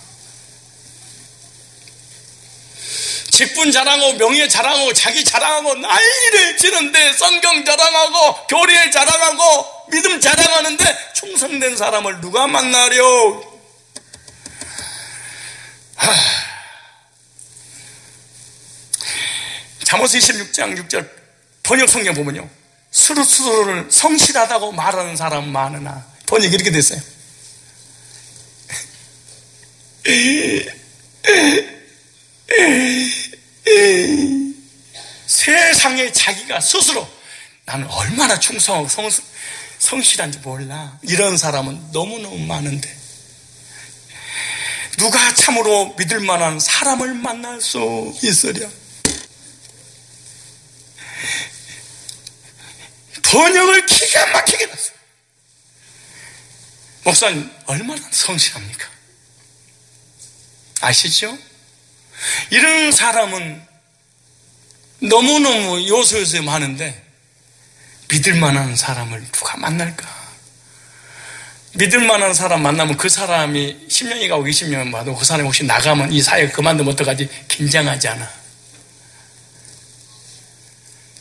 Speaker 1: 직분 자랑하고 명예 자랑하고 자기 자랑하고 난리를 치는데 성경 자랑하고 교리 자랑하고 믿음 자랑하는데 충성된 사람을 누가 만나려. 잠언서 26장 6절 번역 성경 보면요 스스로를 성실하다고 말하는 사람 많으나 번역이 이렇게 됐어요. 세상에 자기가 스스로 나는 얼마나 충성하고 성실한지 몰라. 이런 사람은 너무너무 많은데 누가 참으로 믿을 만한 사람을 만날 수 있으랴. 번역을 기가 막히게 났어요. 목사님 얼마나 성실합니까? 아시죠? 이런 사람은 너무너무 요소요소 많은데 믿을 만한 사람을 누가 만날까? 믿을 만한 사람 만나면 그 사람이 10년이 가고 20년 봐도 그 사람이 혹시 나가면 이 사회 그만두면 어떡하지? 긴장하지 않아.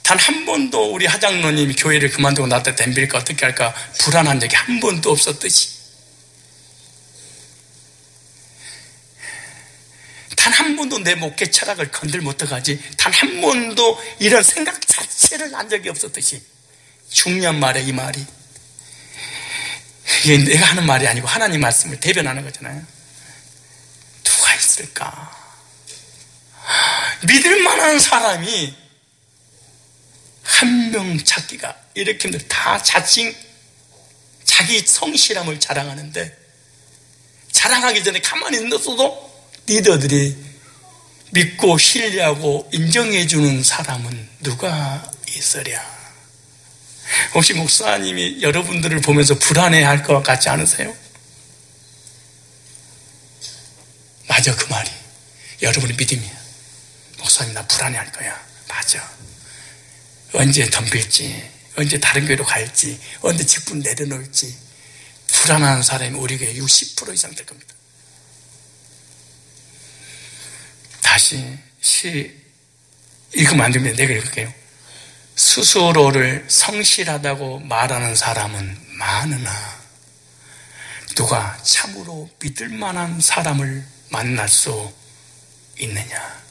Speaker 1: 단 한 번도 우리 하장로님이 교회를 그만두고 나한테 덤빌까 어떻게 할까 불안한 적이 한 번도 없었듯이, 단 한 번도 내 목회 철학을 건들면 어떡하지? 단 한 번도 이런 생각 자체를 한 적이 없었듯이. 중요한 말이에요, 이 말이. 이게 내가 하는 말이 아니고 하나님 말씀을 대변하는 거잖아요. 누가 있을까? 믿을 만한 사람이 한 명 찾기가 이렇게 힘들어. 다 자칭 자기 성실함을 자랑하는데, 자랑하기 전에 가만히 있어도 리더들이 믿고 신뢰하고 인정해주는 사람은 누가 있으랴? 혹시 목사님이 여러분들을 보면서 불안해할 것 같지 않으세요? 맞아, 그 말이 여러분의 믿음이야. 목사님 나 불안해할 거야. 맞아. 언제 덤빌지, 언제 다른 교회로 갈지, 언제 직분 내려놓을지 불안한 사람이 우리 교회 60% 이상 될 겁니다. 다시 시 읽으면 안 됩니다. 내가 읽을게요. 스스로를 성실하다고 말하는 사람은 많으나 누가 참으로 믿을 만한 사람을 만날 수 있느냐?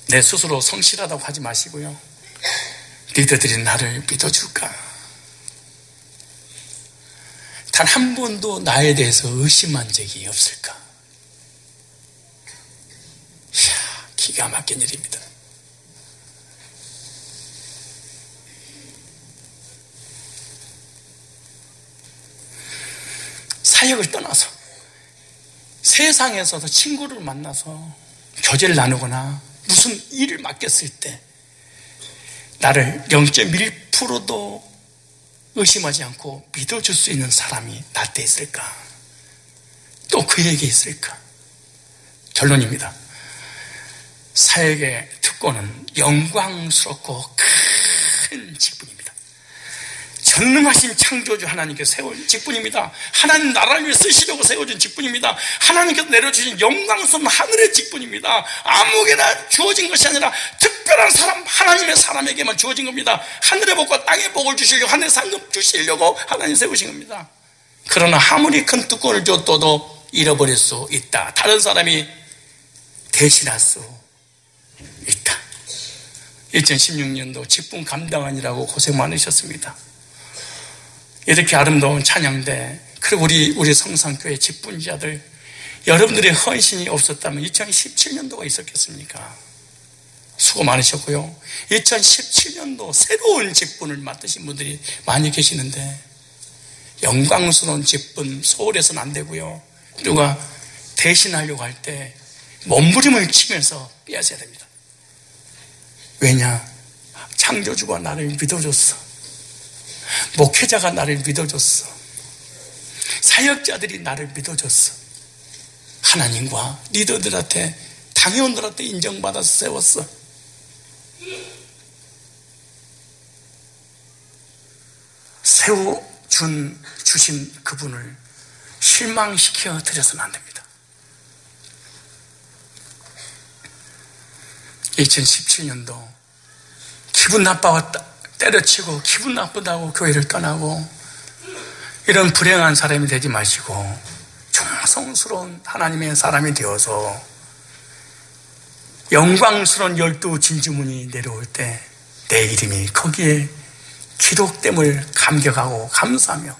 Speaker 1: 내 스스로 성실하다고 하지 마시고요. 리더들이 나를 믿어줄까? 단 한 번도 나에 대해서 의심한 적이 없을까? 이야, 기가 막힌 일입니다. 사역을 떠나서 세상에서도 친구를 만나서 교제를 나누거나 무슨 일을 맡겼을 때 나를 0.1%도 의심하지 않고 믿어줄 수 있는 사람이 나한테 있을까? 또 그에게 있을까? 결론입니다. 사역의 특권은 영광스럽고 큰 직분입니다. 전능하신 창조주 하나님께서 세운 직분입니다. 하나님 나라를 위해 쓰시려고 세워준 직분입니다. 하나님께서 내려주신 영광스러운 하늘의 직분입니다. 아무에게나 주어진 것이 아니라 특별한 사람, 하나님의 사람에게만 주어진 겁니다. 하늘의 복과 땅의 복을 주시려고, 하늘의 상급 주시려고 하나님 세우신 겁니다. 그러나 아무리 큰 특권을 줬어도 잃어버릴 수 있다. 다른 사람이 대신할 수 있다. 2016년도 직분 감당하느라고 고생 많으셨습니다. 이렇게 아름다운 찬양대, 그리고 우리 성산교회 직분자들, 여러분들의 헌신이 없었다면 2017년도가 있었겠습니까? 수고 많으셨고요. 2017년도 새로운 직분을 맡으신 분들이 많이 계시는데, 영광스러운 직분 서울에서는 안 되고요. 누가 대신하려고 할 때 몸부림을 치면서 빼앗아야 됩니다. 왜냐? 창조주가 나를 믿어줬어. 목회자가 나를 믿어줬어. 사역자들이 나를 믿어줬어. 하나님과 리더들한테, 당회원들한테 인정받아서 세웠어. 주신 그분을 실망시켜 드려서는 안 됩니다. 2017년도 기분 나빠왔다, 때려치고 기분 나쁘다고 교회를 떠나고 이런 불행한 사람이 되지 마시고 충성스러운 하나님의 사람이 되어서 영광스러운 12 진주문이 내려올 때 내 이름이 거기에 기록됨을 감격하고 감사하며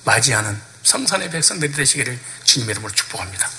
Speaker 1: 맞이하는 성산의 백성들이 되시기를 주님의 이름으로 축복합니다.